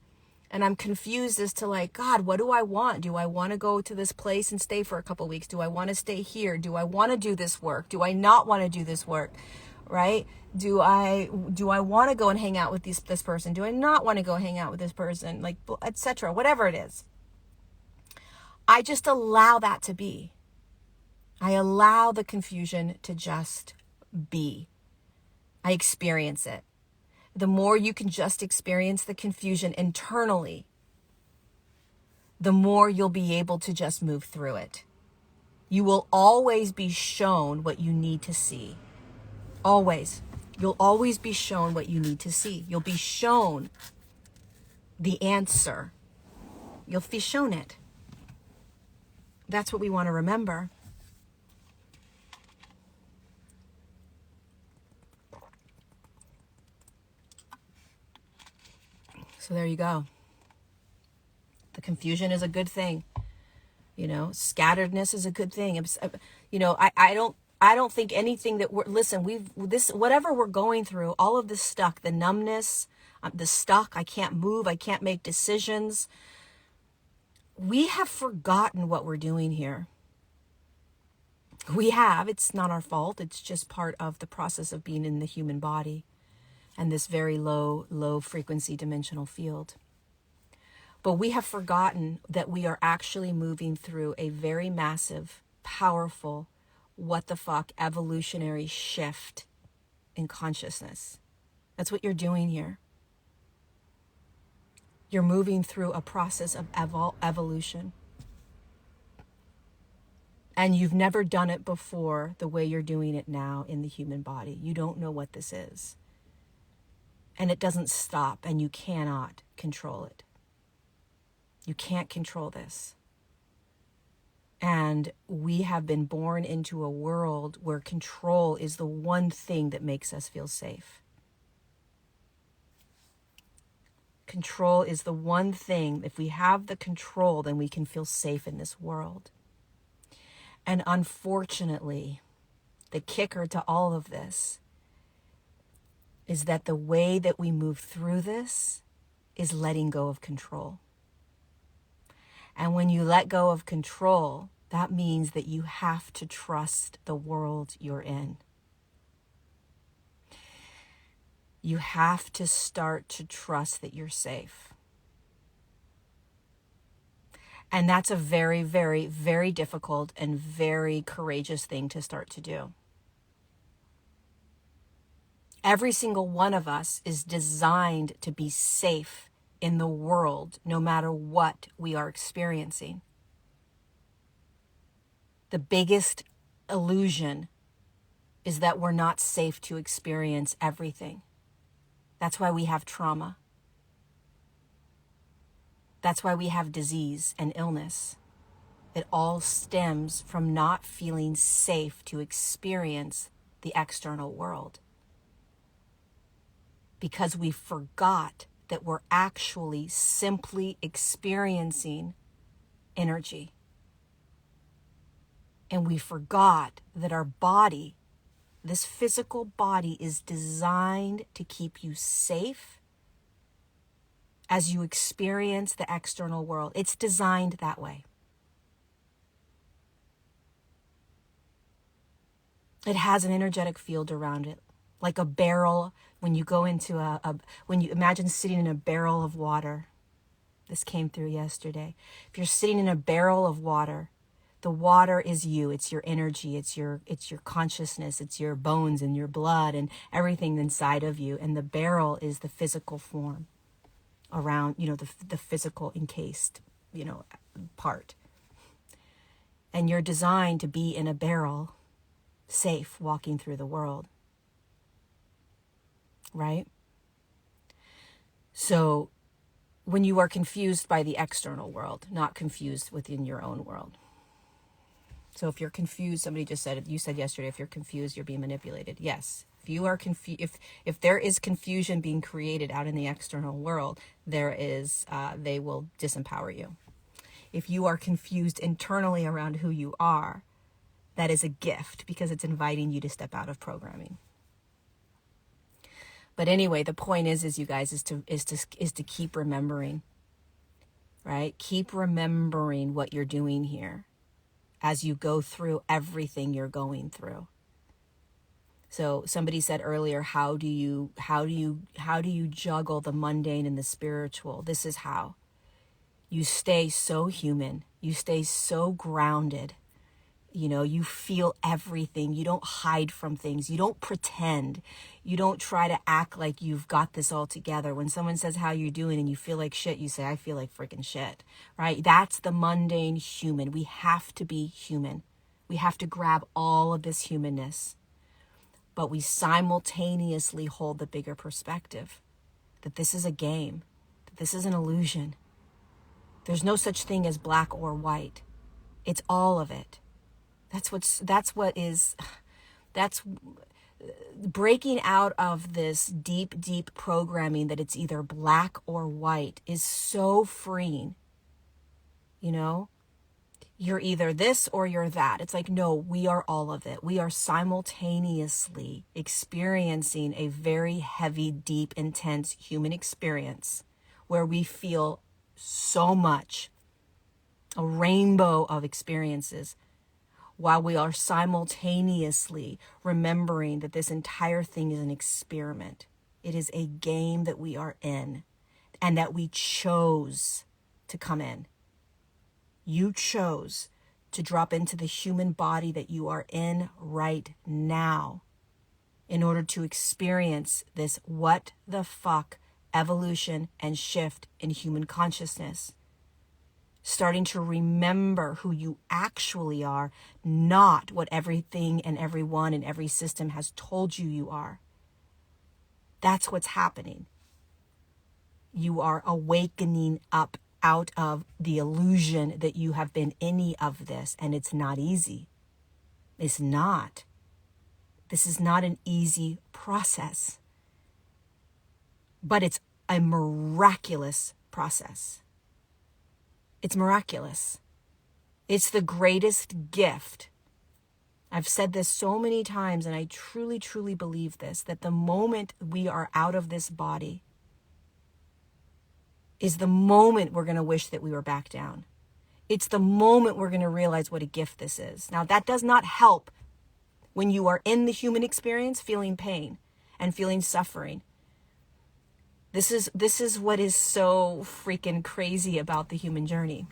and I'm confused as to like, God, what do I want? Do I want to go to this place and stay for a couple of weeks? Do I want to stay here? Do I want to do this work? Do I not want to do this work? Right? Do I want to go and hang out with this person? Do I not want to go hang out with this person? Like, etc. Whatever it is. I just allow that to be. I allow the confusion to just be. I experience it. The more you can just experience the confusion internally, the more you'll be able to just move through it. You will always be shown what you need to see. Always. You'll always be shown what you need to see. You'll be shown the answer. You'll be shown it. That's what we want to remember. So there you go. The confusion is a good thing. Scatteredness is a good thing. I don't think anything that whatever we're going through, all of this stuck, the numbness, the stuck, I can't move, I can't make decisions. We have forgotten what we're doing here. It's not our fault. It's just part of the process of being in the human body and this very low frequency dimensional field. But we have forgotten that we are actually moving through a very massive, powerful, what the fuck, evolutionary shift in consciousness. That's what you're doing here. You're moving through a process of evolution. And you've never done it before the way you're doing it now in the human body. You don't know what this is. And it doesn't stop, and you cannot control it. You can't control this. And we have been born into a world where control is the one thing that makes us feel safe. Control is the one thing. If we have the control, then we can feel safe in this world. And unfortunately, the kicker to all of this is that the way that we move through this is letting go of control. And when you let go of control, that means that you have to trust the world you're in. You have to start to trust that you're safe. And that's a very, very, very difficult and very courageous thing to start to do. Every single one of us is designed to be safe in the world, no matter what we are experiencing. The biggest illusion is that we're not safe to experience everything. That's why we have trauma. That's why we have disease and illness. It all stems from not feeling safe to experience the external world. Because we forgot that we're actually simply experiencing energy. And we forgot that our body, this physical body, is designed to keep you safe as you experience the external world. It's designed that way. It has an energetic field around it, like a barrel. When you go into when you imagine sitting in a barrel of water. This came through yesterday. If you're sitting in a barrel of water, the water is you. It's your energy. It's your consciousness. It's your bones and your blood and everything inside of you. And the barrel is the physical form around, the physical encased, part. And you're designed to be in a barrel, safe, walking through the world. Right? So when you are confused by the external world, not confused within your own world. So if you're confused, somebody just said, you said yesterday, if you're confused, you're being manipulated. Yes. If you are confused, if there is confusion being created out in the external world, there is, they will disempower you. If you are confused internally around who you are, that is a gift because it's inviting you to step out of programming. But anyway, the point is you guys, is to keep remembering, right? Keep remembering what you're doing here as you go through everything you're going through. So somebody said earlier, how do you juggle the mundane and the spiritual? This is how. You stay so human. You stay so grounded. You feel everything. You don't hide from things. You don't pretend. You don't try to act like you've got this all together. When someone says how you're doing and you feel like shit, you say, I feel like freaking shit, right? That's the mundane human. We have to be human. We have to grab all of this humanness. but we simultaneously hold the bigger perspective that this is a game, that this is an illusion. There's no such thing as black or white. It's all of it. That's breaking out of this deep, deep programming that it's either black or white is so freeing. You know, you're either this or you're that. It's like, no, we are all of it. We are simultaneously experiencing a very heavy, deep, intense human experience where we feel so much, a rainbow of experiences, while we are simultaneously remembering that this entire thing is an experiment. It is a game that we are in and that we chose to come in. You chose to drop into the human body that you are in right now in order to experience this what the fuck evolution and shift in human consciousness. Starting to remember who you actually are, not what everything and everyone and every system has told you you are. That's what's happening. You are awakening up out of the illusion that you have been any of this, and it's not easy. It's not. This is not an easy process, but it's a miraculous process. It's miraculous. It's the greatest gift. I've said this so many times, and I truly, truly believe this, that the moment we are out of this body is the moment we're going to wish that we were back down. It's the moment we're going to realize what a gift this is. Now, that does not help when you are in the human experience feeling pain and feeling suffering. This is what is so freaking crazy about the human journey.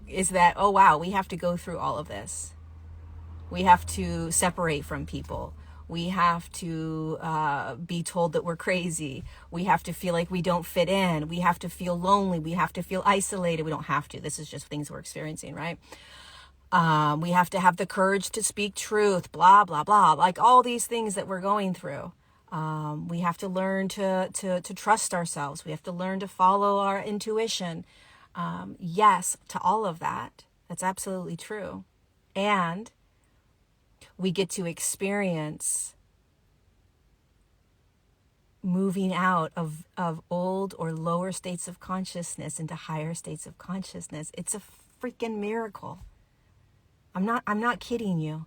Is that, oh wow, we have to go through all of this. We have to separate from people. We have to be told that we're crazy. We have to feel like we don't fit in. We have to feel lonely. We have to feel isolated. We don't have to. This is just things we're experiencing, right? We have to have the courage to speak truth, blah, blah, blah. Like all these things that we're going through. We have to learn to trust ourselves. We have to learn to follow our intuition. Yes, to all of that. That's absolutely true. And we get to experience moving out of old or lower states of consciousness into higher states of consciousness. It's a freaking miracle. I'm not kidding you.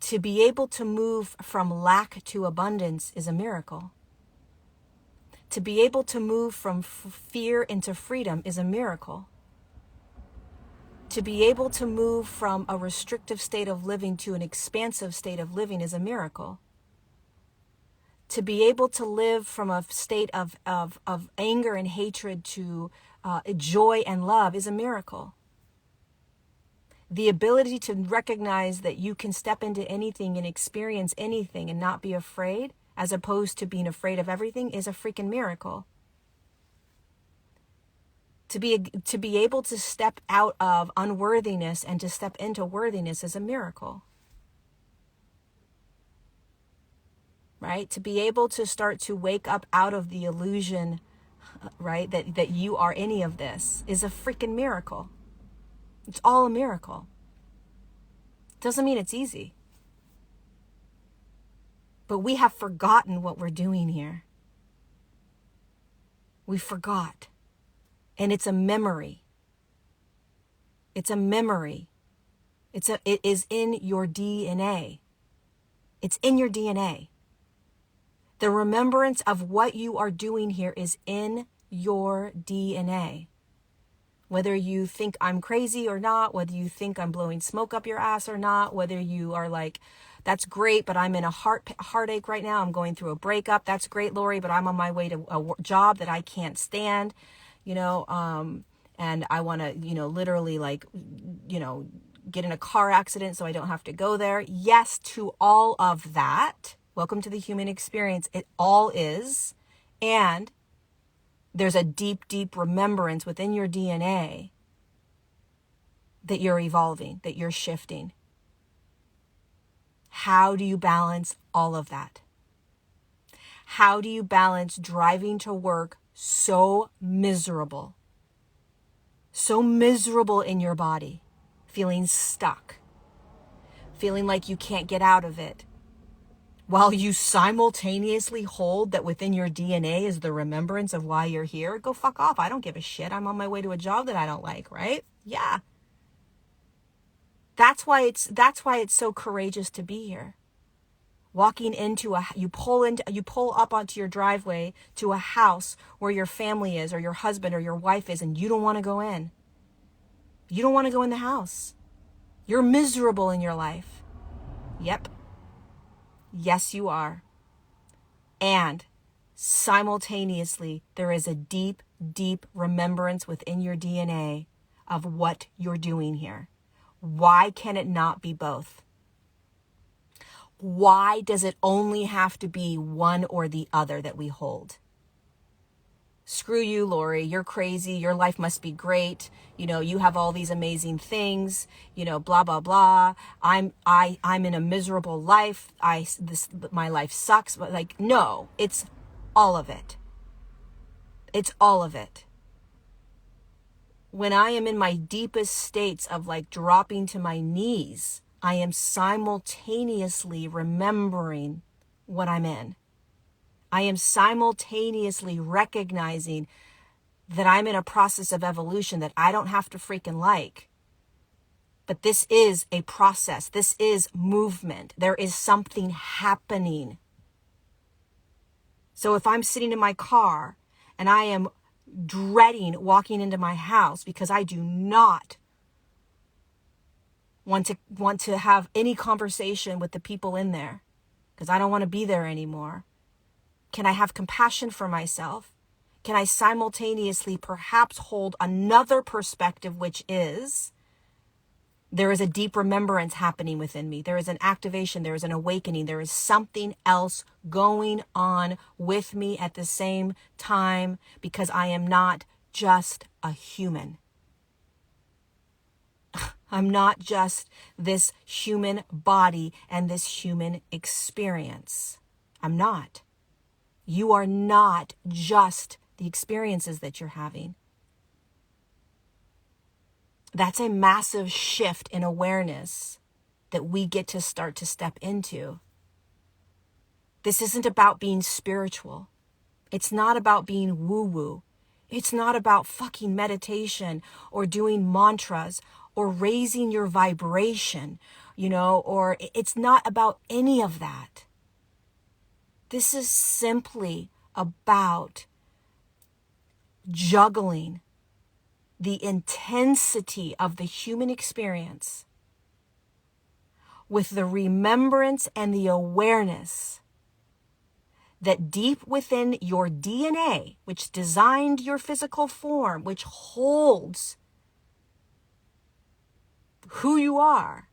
To be able to move from lack to abundance is a miracle. To be able to move from fear into freedom is a miracle. To be able to move from a restrictive state of living to an expansive state of living is a miracle. To be able to live from a state of anger and hatred to joy and love is a miracle. The ability to recognize that you can step into anything and experience anything and not be afraid, as opposed to being afraid of everything, is a freaking miracle. To be able to step out of unworthiness and to step into worthiness is a miracle. Right? To be able to start to wake up out of the illusion, right, that you are any of this is a freaking miracle. It's all a miracle. Doesn't mean it's easy. But we have forgotten what we're doing here. We forgot. And it's a memory. It's a memory. It is in your DNA. It's in your DNA. The remembrance of what you are doing here is in your DNA. Whether you think I'm crazy or not, whether you think I'm blowing smoke up your ass or not, whether you are like, that's great, but I'm in a heartache right now. I'm going through a breakup. That's great, Lori, but I'm on my way to a job that I can't stand, and I want to, literally get in a car accident so I don't have to go there. Yes, to all of that. Welcome to the human experience. It all is. And there's a deep, deep remembrance within your DNA that you're evolving, that you're shifting. How do you balance all of that? How do you balance driving to work so miserable in your body, feeling stuck, feeling like you can't get out of it, while you simultaneously hold that within your DNA is the remembrance of why you're here? Go fuck off. I don't give a shit. I'm on my way to a job that I don't like, right? Yeah. That's why it's so courageous to be here. Walking into you pull up onto your driveway to a house where your family is, or your husband or your wife is, and you don't want to go in. You don't want to go in the house. You're miserable in your life. Yep. Yes, you are. And simultaneously, there is a deep, deep remembrance within your DNA of what you're doing here. Why can it not be both? Why does it only have to be one or the other that we hold? Screw you, Lori. You're crazy. Your life must be great. You have all these amazing things, blah, blah, blah. I'm in a miserable life. My life sucks. But no, it's all of it. It's all of it. When I am in my deepest states of dropping to my knees, I am simultaneously remembering what I'm in. I am simultaneously recognizing that I'm in a process of evolution that I don't have to freaking like. But this is a process. This is movement. There is something happening. So if I'm sitting in my car and I am dreading walking into my house because I do not want to have any conversation with the people in there because I don't want to be there anymore, can I have compassion for myself? Can I simultaneously perhaps hold another perspective, which is there is a deep remembrance happening within me. There is an activation. There is an awakening. There is something else going on with me at the same time because I am not just a human. I'm not just this human body and this human experience. I'm not. You are not just the experiences that you're having. That's a massive shift in awareness that we get to start to step into. This isn't about being spiritual. It's not about being woo-woo. It's not about fucking meditation or doing mantras or raising your vibration, or it's not about any of that. This is simply about juggling the intensity of the human experience with the remembrance and the awareness that deep within your DNA, which designed your physical form, which holds who you are,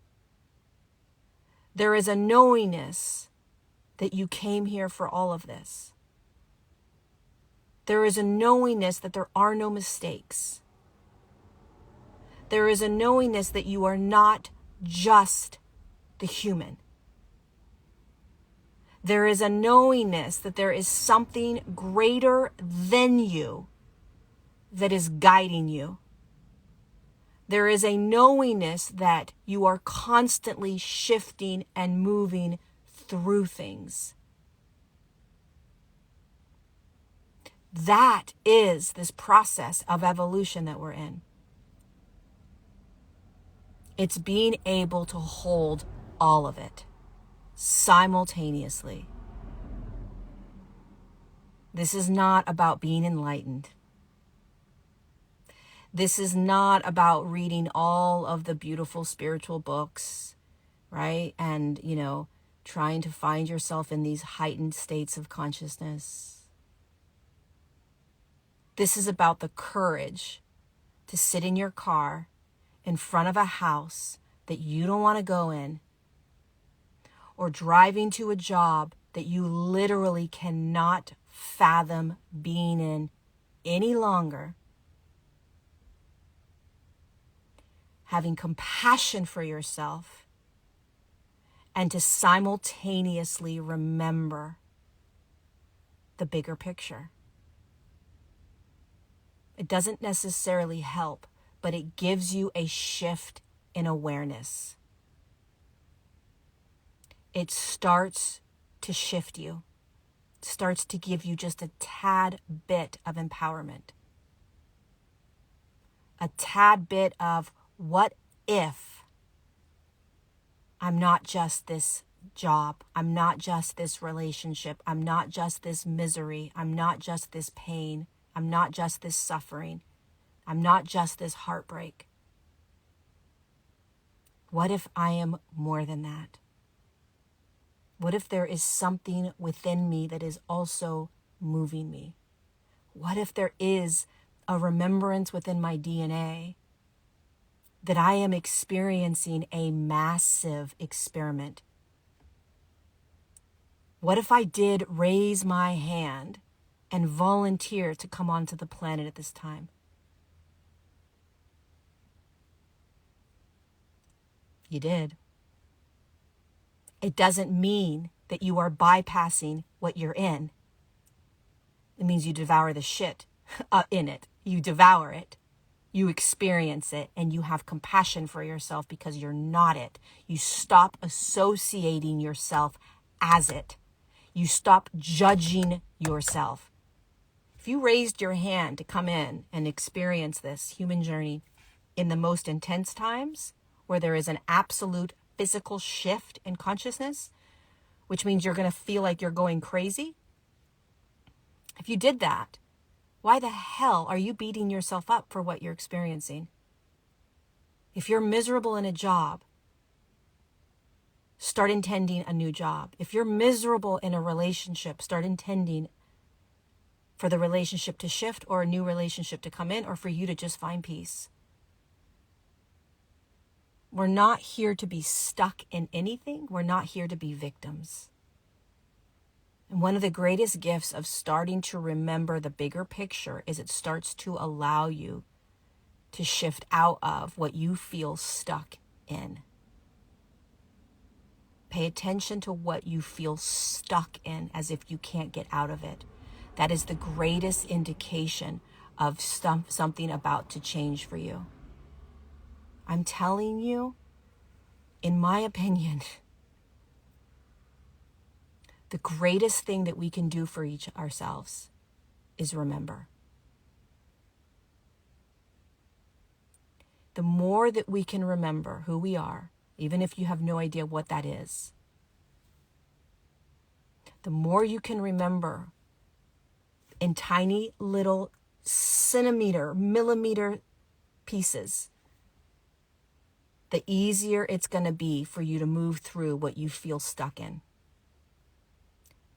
there is a knowingness that you came here for all of this. There is a knowingness that there are no mistakes. There is a knowingness that you are not just the human. There is a knowingness that there is something greater than you that is guiding you. There is a knowingness that you are constantly shifting and moving through things. That is this process of evolution that we're in. It's being able to hold all of it simultaneously. This is not about being enlightened. This is not about reading all of the beautiful spiritual books, right? And, trying to find yourself in these heightened states of consciousness. This is about the courage to sit in your car in front of a house that you don't want to go in, or driving to a job that you literally cannot fathom being in any longer. Having compassion for yourself and to simultaneously remember the bigger picture. It doesn't necessarily help, but it gives you a shift in awareness. It starts to shift you. It starts to give you just a tad bit of empowerment. A tad bit of, what if I'm not just this job, I'm not just this relationship, I'm not just this misery, I'm not just this pain, I'm not just this suffering, I'm not just this heartbreak. What if I am more than that? What if there is something within me that is also moving me? What if there is a remembrance within my DNA that I am experiencing a massive experiment? What if I did raise my hand and volunteer to come onto the planet at this time? You did. It doesn't mean that you are bypassing what you're in. It means you devour the shit in it. You devour it. You experience it, and you have compassion for yourself because you're not it. You stop associating yourself as it. You stop judging yourself. If you raised your hand to come in and experience this human journey in the most intense times, where there is an absolute physical shift in consciousness, which means you're going to feel like you're going crazy. If you did that, why the hell are you beating yourself up for what you're experiencing? If you're miserable in a job, start intending a new job. If you're miserable in a relationship, start intending for the relationship to shift or a new relationship to come in, or for you to just find peace. We're not here to be stuck in anything. We're not here to be victims. And one of the greatest gifts of starting to remember the bigger picture is it starts to allow you to shift out of what you feel stuck in. Pay attention to what you feel stuck in as if you can't get out of it. That is the greatest indication of something about to change for you. I'm telling you, in my opinion, the greatest thing that we can do for ourselves is remember. The more that we can remember who we are, even if you have no idea what that is, the more you can remember in tiny little millimeter pieces, the easier it's going to be for you to move through what you feel stuck in.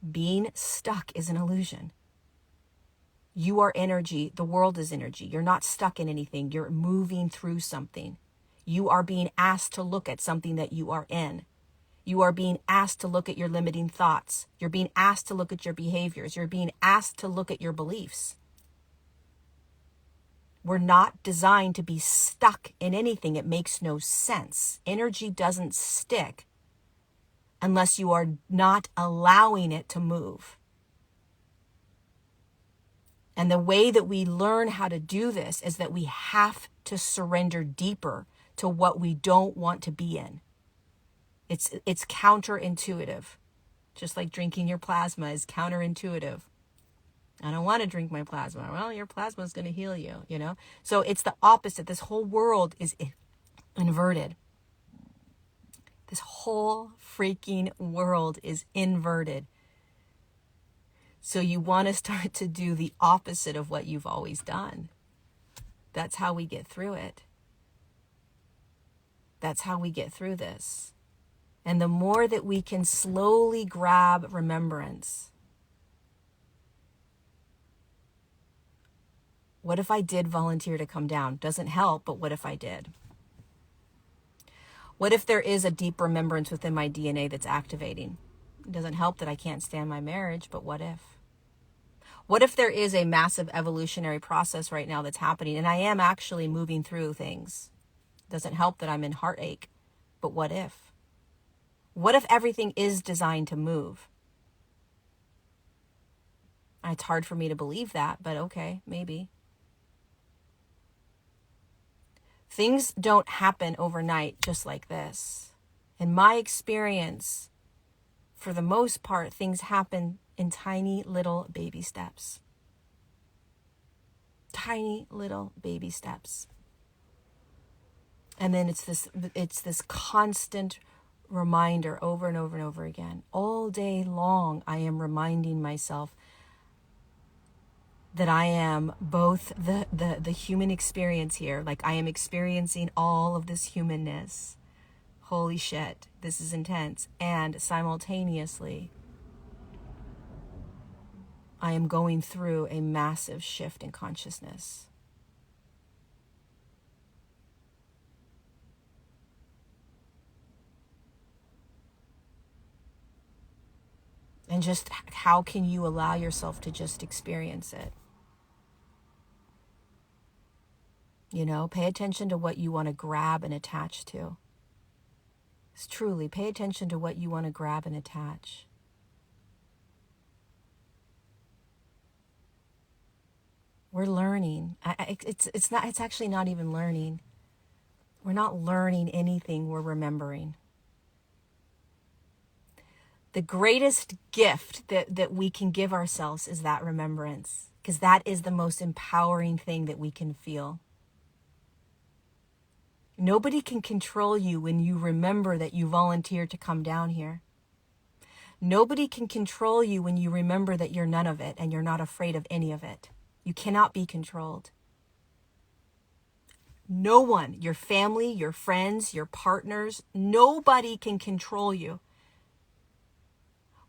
Being stuck is an illusion. You are energy. The world is energy. You're not stuck in anything. You're moving through something. You are being asked to look at something that you are in. You are being asked to look at your limiting thoughts. You're being asked to look at your behaviors. You're being asked to look at your beliefs. We're not designed to be stuck in anything. It makes no sense. Energy doesn't stick unless you are not allowing it to move. And the way that we learn how to do this is that we have to surrender deeper to what we don't want to be in. It's counterintuitive. Just like drinking your plasma is counterintuitive. I don't want to drink my plasma. Well, your plasma is going to heal you, you know? So it's the opposite. This whole world is inverted. This whole freaking world is inverted. So you want to start to do the opposite of what you've always done. That's how we get through it. That's how we get through this. And the more that we can slowly grab remembrance. What if I did volunteer to come down? Doesn't help, but what if I did? What if there is a deep remembrance within my DNA that's activating? It doesn't help that I can't stand my marriage, but what if? What if there is a massive evolutionary process right now that's happening and I am actually moving through things? It doesn't help that I'm in heartache, but what if? What if everything is designed to move? It's hard for me to believe that, but okay, maybe. Things don't happen overnight just like this. In my experience, for the most part, things happen in tiny little baby steps. Tiny little baby steps. And then it's this constant reminder over and over and over again. All day long, I am reminding myself that I am both the human experience here, like I am experiencing all of this humanness. Holy shit, this is intense. And simultaneously, I am going through a massive shift in consciousness. And just how can you allow yourself to just experience it? You know, pay attention to what you want to grab and attach to. It's truly, pay attention to what you want to grab and attach. We're learning. It's actually not even learning. We're not learning anything, we're remembering. The greatest gift that we can give ourselves is that remembrance, because that is the most empowering thing that we can feel. Nobody can control you when you remember that you volunteered to come down here. Nobody can control you when you remember that you're none of it and you're not afraid of any of it. You cannot be controlled. No one, your family, your friends, your partners, nobody can control you.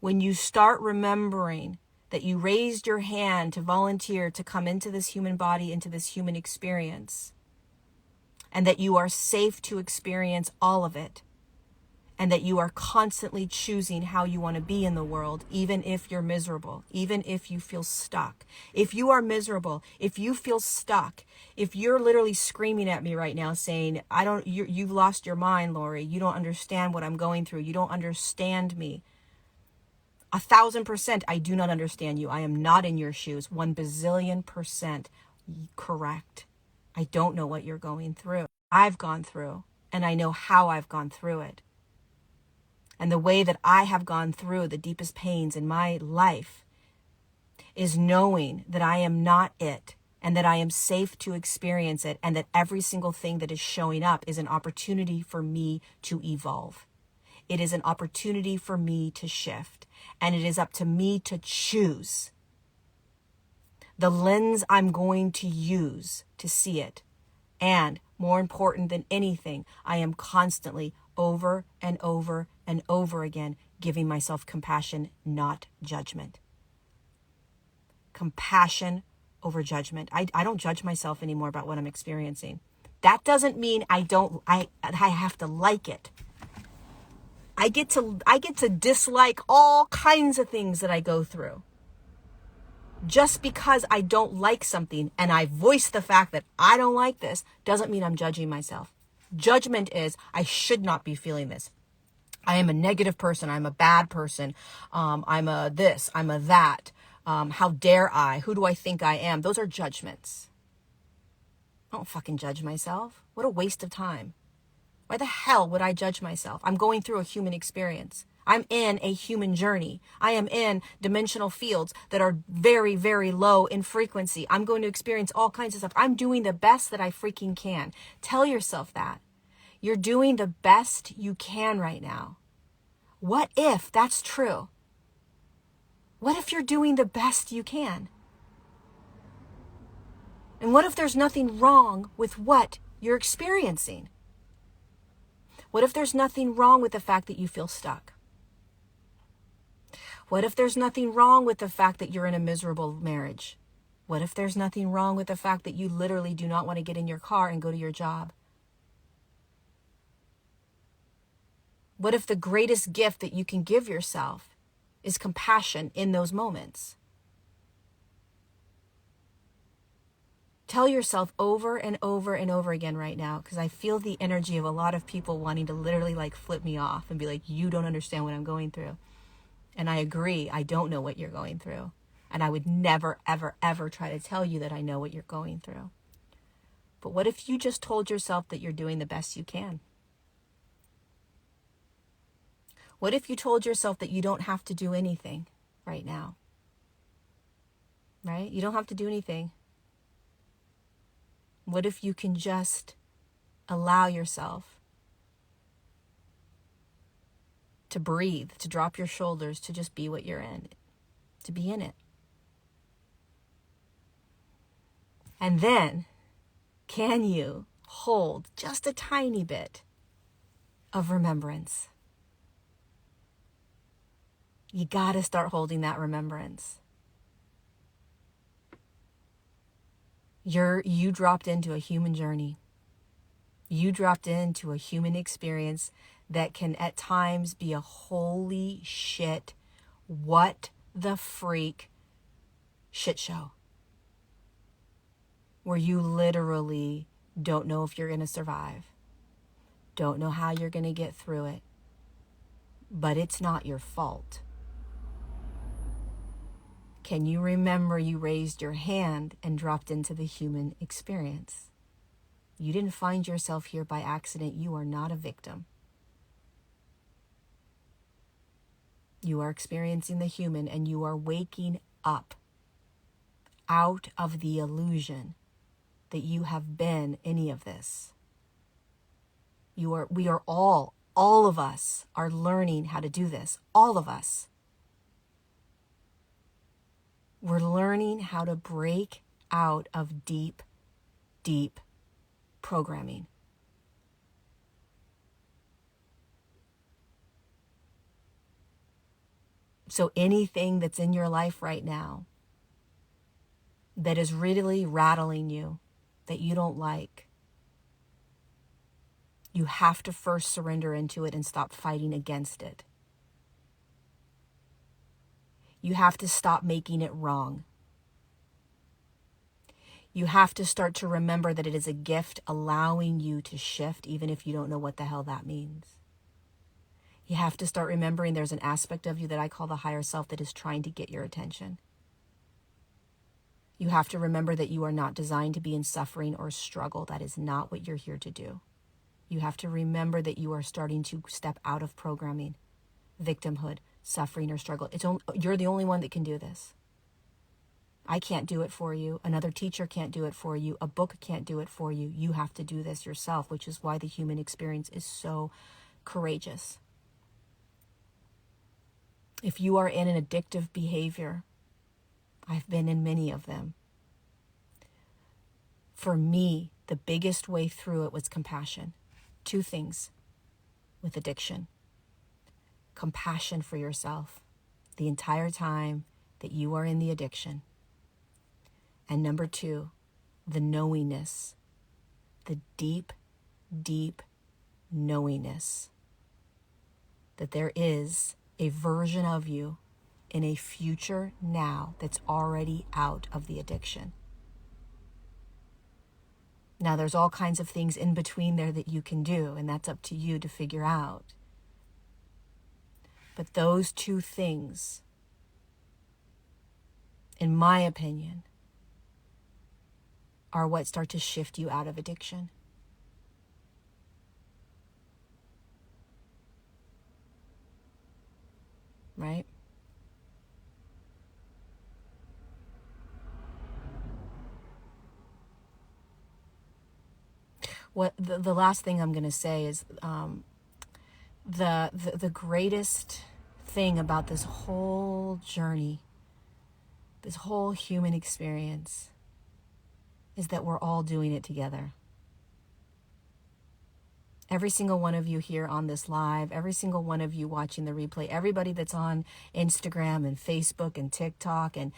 When you start remembering that you raised your hand to volunteer to come into this human body, into this human experience, and that you are safe to experience all of it, and that you are constantly choosing how you want to be in the world, even if you're miserable, even if you feel stuck. If you are miserable, if you feel stuck, if you're literally screaming at me right now saying, you've lost your mind, Lori, you don't understand what I'm going through, you don't understand me. 1,000%, I do not understand you. I am not in your shoes. 1,000,000,000% correct. I don't know what you're going through. I've gone through, and I know how I've gone through it. And the way that I have gone through the deepest pains in my life is knowing that I am not it, and that I am safe to experience it, and that every single thing that is showing up is an opportunity for me to evolve. It is an opportunity for me to shift, and it is up to me to choose the lens I'm going to use to see it. And more important than anything, I am constantly over and over and over again giving myself compassion, not judgment. Compassion over judgment. I don't judge myself anymore about what I'm experiencing. That doesn't mean I have to like it. I get to dislike all kinds of things that I go through. Just because I don't like something and I voice the fact that I don't like this doesn't mean I'm judging myself. Judgment is, I should not be feeling this. I am a negative person. I'm a bad person. I'm a this, I'm a that. How dare I? Who do I think I am? Those are judgments. I don't fucking judge myself. What a waste of time. Why the hell would I judge myself? I'm going through a human experience. I'm in a human journey. I am in dimensional fields that are very, very low in frequency. I'm going to experience all kinds of stuff. I'm doing the best that I freaking can. Tell yourself that. You're doing the best you can right now. What if that's true? What if you're doing the best you can? And what if there's nothing wrong with what you're experiencing? What if there's nothing wrong with the fact that you feel stuck? What if there's nothing wrong with the fact that you're in a miserable marriage? What if there's nothing wrong with the fact that you literally do not want to get in your car and go to your job? What if the greatest gift that you can give yourself is compassion in those moments? Tell yourself over and over and over again right now, because I feel the energy of a lot of people wanting to literally like flip me off and be like, you don't understand what I'm going through. And I agree, I don't know what you're going through. And I would never, ever, ever try to tell you that I know what you're going through. But what if you just told yourself that you're doing the best you can? What if you told yourself that you don't have to do anything right now? Right? You don't have to do anything. What if you can just allow yourself to breathe, to drop your shoulders, to just be what you're in, to be in it? And then, can you hold just a tiny bit of remembrance? You got to start holding that remembrance. You dropped into a human journey. You dropped into a human experience that can at times be a holy shit, what the freak shit show. Where you literally don't know if you're going to survive. Don't know how you're going to get through it. But it's not your fault. Can you remember you raised your hand and dropped into the human experience? You didn't find yourself here by accident. You are not a victim. You are experiencing the human, and you are waking up out of the illusion that you have been any of this. We are all of us are learning how to do this. All of us. We're learning how to break out of deep, deep programming. So anything that's in your life right now that is really rattling you, that you don't like, you have to first surrender into it and stop fighting against it. You have to stop making it wrong. You have to start to remember that it is a gift allowing you to shift, even if you don't know what the hell that means. You have to start remembering there's an aspect of you that I call the higher self that is trying to get your attention. You have to remember that you are not designed to be in suffering or struggle. That is not what you're here to do. You have to remember that you are starting to step out of programming, victimhood, suffering, or struggle. You're the only one that can do this. I can't do it for you. Another teacher can't do it for you. A book can't do it for you. You have to do this yourself, which is why the human experience is so courageous. If you are in an addictive behavior, I've been in many of them. For me, the biggest way through it was compassion. Two things with addiction. Compassion for yourself the entire time that you are in the addiction. And number two, the knowingness, the deep, deep knowingness that there is a version of you in a future now that's already out of the addiction. Now, there's all kinds of things in between there that you can do, and that's up to you to figure out. But those two things, in my opinion, are what start to shift you out of addiction. Right? What the last thing I'm going to say is the greatest thing about this whole journey, this whole human experience, is that we're all doing it together. Every single one of you here on this live, every single one of you watching the replay, everybody that's on Instagram and Facebook and TikTok, and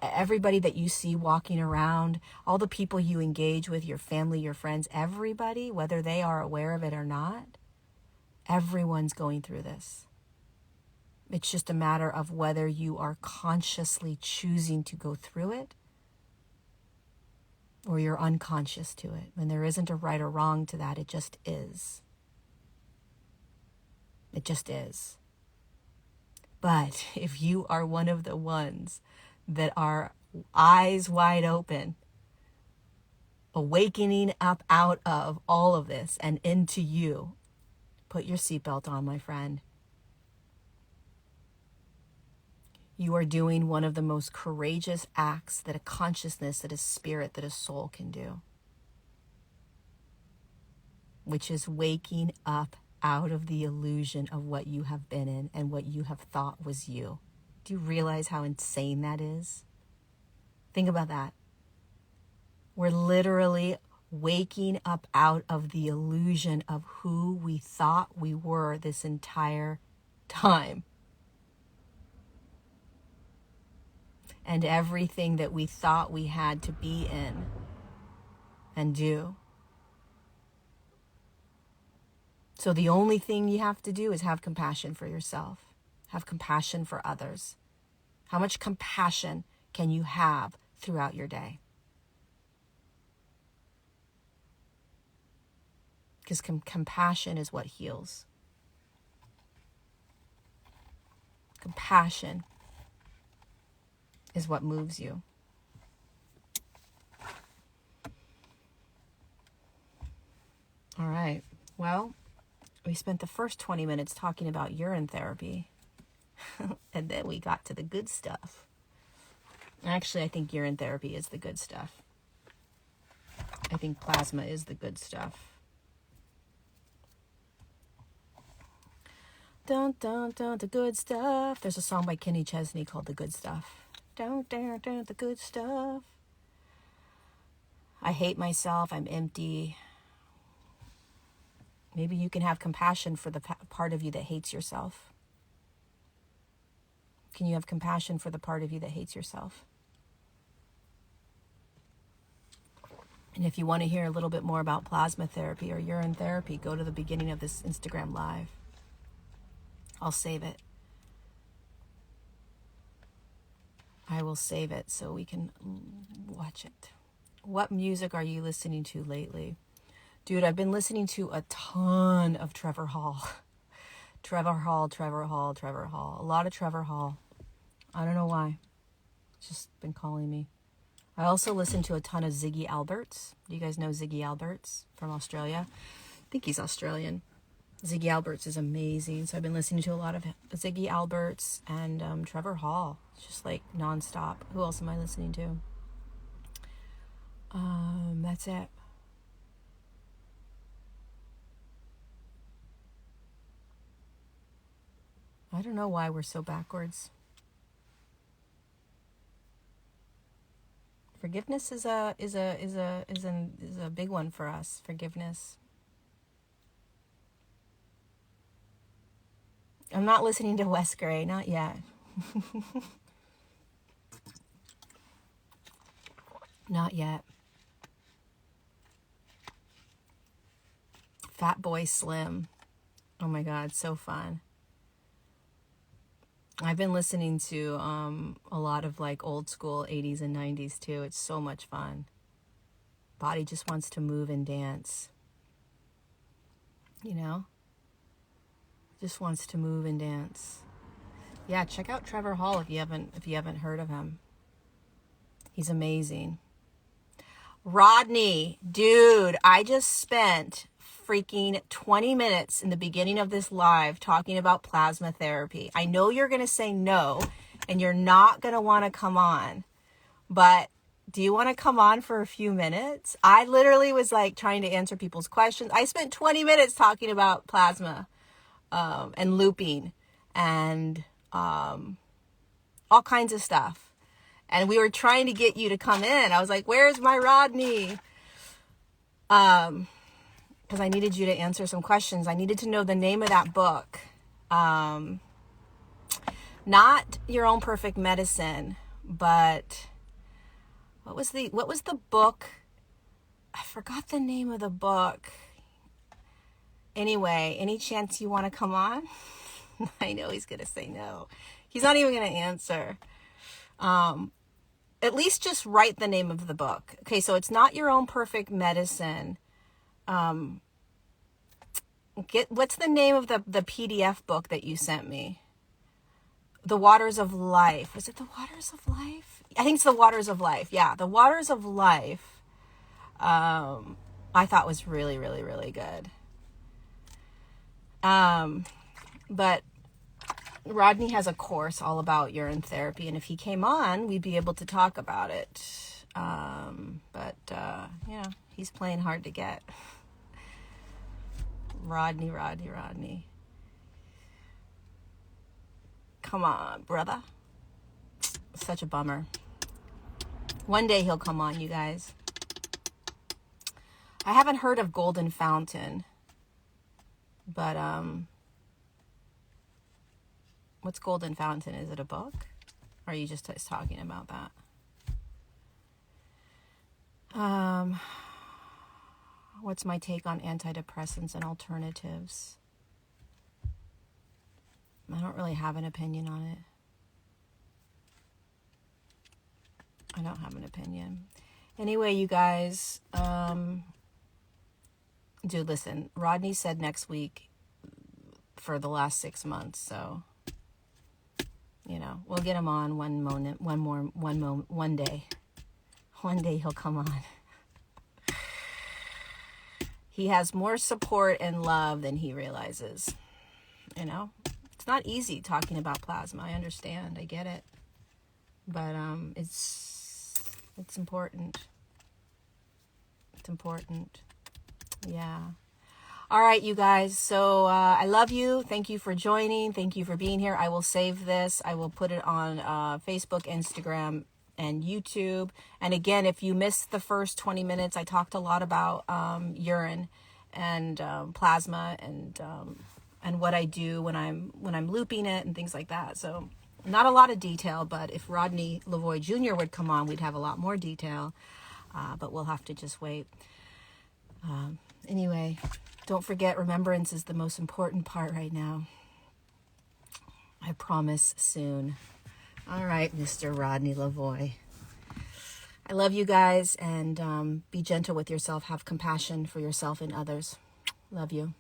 everybody that you see walking around, all the people you engage with, your family, your friends, everybody, whether they are aware of it or not, everyone's going through this. It's just a matter of whether you are consciously choosing to go through it or you're unconscious to it. And there isn't a right or wrong to that. It just is. It just is. But if you are one of the ones that are eyes wide open, awakening up out of all of this and into you, put your seatbelt on, my friend. You are doing one of the most courageous acts that a consciousness, that a spirit, that a soul can do, which is waking up out of the illusion of what you have been in and what you have thought was you. Do you realize how insane that is? Think about that. We're literally waking up out of the illusion of who we thought we were this entire time. And everything that we thought we had to be in and do. So the only thing you have to do is have compassion for yourself. Have compassion for others. How much compassion can you have throughout your day? Because compassion is what heals. Compassion is what moves you. All right. Well, we spent the first 20 minutes talking about urine therapy. And then we got to the good stuff. Actually, I think urine therapy is the good stuff. I think plasma is the good stuff. Dun, dun, dun, the good stuff. There's a song by Kenny Chesney called The Good Stuff. Dun, dun, dun, the good stuff. I hate myself. I'm empty. Maybe you can have compassion for the part of you that hates yourself. Can you have compassion for the part of you that hates yourself? And if you want to hear a little bit more about plasma therapy or urine therapy, go to the beginning of this Instagram live. I'll save it. I will save it so we can watch it. What music are you listening to lately? Dude, I've been listening to a ton of Trevor Hall. Trevor Hall. A lot of Trevor Hall. I don't know why. It's just been calling me. I also listen to a ton of Ziggy Alberts. Do you guys know Ziggy Alberts from Australia? I think he's Australian. Ziggy Alberts is amazing. So I've been listening to a lot of Ziggy Alberts and Trevor Hall. It's just like nonstop. Who else am I listening to? That's it. I don't know why we're so backwards. Forgiveness is a big one for us. Forgiveness. I'm not listening to Wes Gray, not yet. Not yet. Fat Boy Slim. Oh my God, so fun. I've been listening to a lot of like old school 80s and 90s too. It's so much fun. Body just wants to move and dance. You know? Just wants to move and dance. Yeah, check out Trevor Hall if you haven't heard of him. He's amazing. Rodney, dude, I just spent freaking 20 minutes in the beginning of this live talking about plasma therapy. I know you're going to say no and you're not going to want to come on, but do you want to come on for a few minutes? I literally was like trying to answer people's questions. I spent 20 minutes talking about plasma and looping and all kinds of stuff. And we were trying to get you to come in. I was like, where's my Rodney? Because I needed you to answer some questions. I needed to know the name of that book. Not Your Own Perfect Medicine, but what was the book? I forgot the name of the book. Anyway, any chance you want to come on? I know he's going to say no. He's not even going to answer. at least just write the name of the book. Okay, so it's Not Your Own Perfect Medicine. What's the name of the PDF book that you sent me? The Waters of Life. Was it The Waters of Life? I think it's The Waters of Life. Yeah, The Waters of Life. I thought was really, really, really good. But Rodney has a course all about urine therapy, and if he came on, we'd be able to talk about it. But he's playing hard to get. Rodney. Come on, brother. Such a bummer. One day he'll come on, you guys. I haven't heard of Golden Fountain, but what's Golden Fountain? Is it a book? Or are you just talking about that? What's my take on antidepressants and alternatives? I don't really have an opinion on it. I don't have an opinion. Anyway, you guys, dude, listen, Rodney said next week for the last 6 months, so, we'll get him on one day. One day he'll come on. He has more support and love than he realizes. It's not easy talking about plasma. I understand. I get it. But it's important. It's important. Yeah. All right, you guys. So I love you. Thank you for joining. Thank you for being here. I will save this. I will put it on Facebook, Instagram, and YouTube. And again, if you missed the first 20 minutes, I talked a lot about urine and plasma and what I do when I'm looping it and things like that. So not a lot of detail, but if Rodney Lavoie Jr. would come on, we'd have a lot more detail. But we'll have to just wait. Anyway, don't forget, remembrance is the most important part right now. I promise soon. All right, Mr. Rodney Lavoie. I love you guys, and be gentle with yourself. Have compassion for yourself and others. Love you.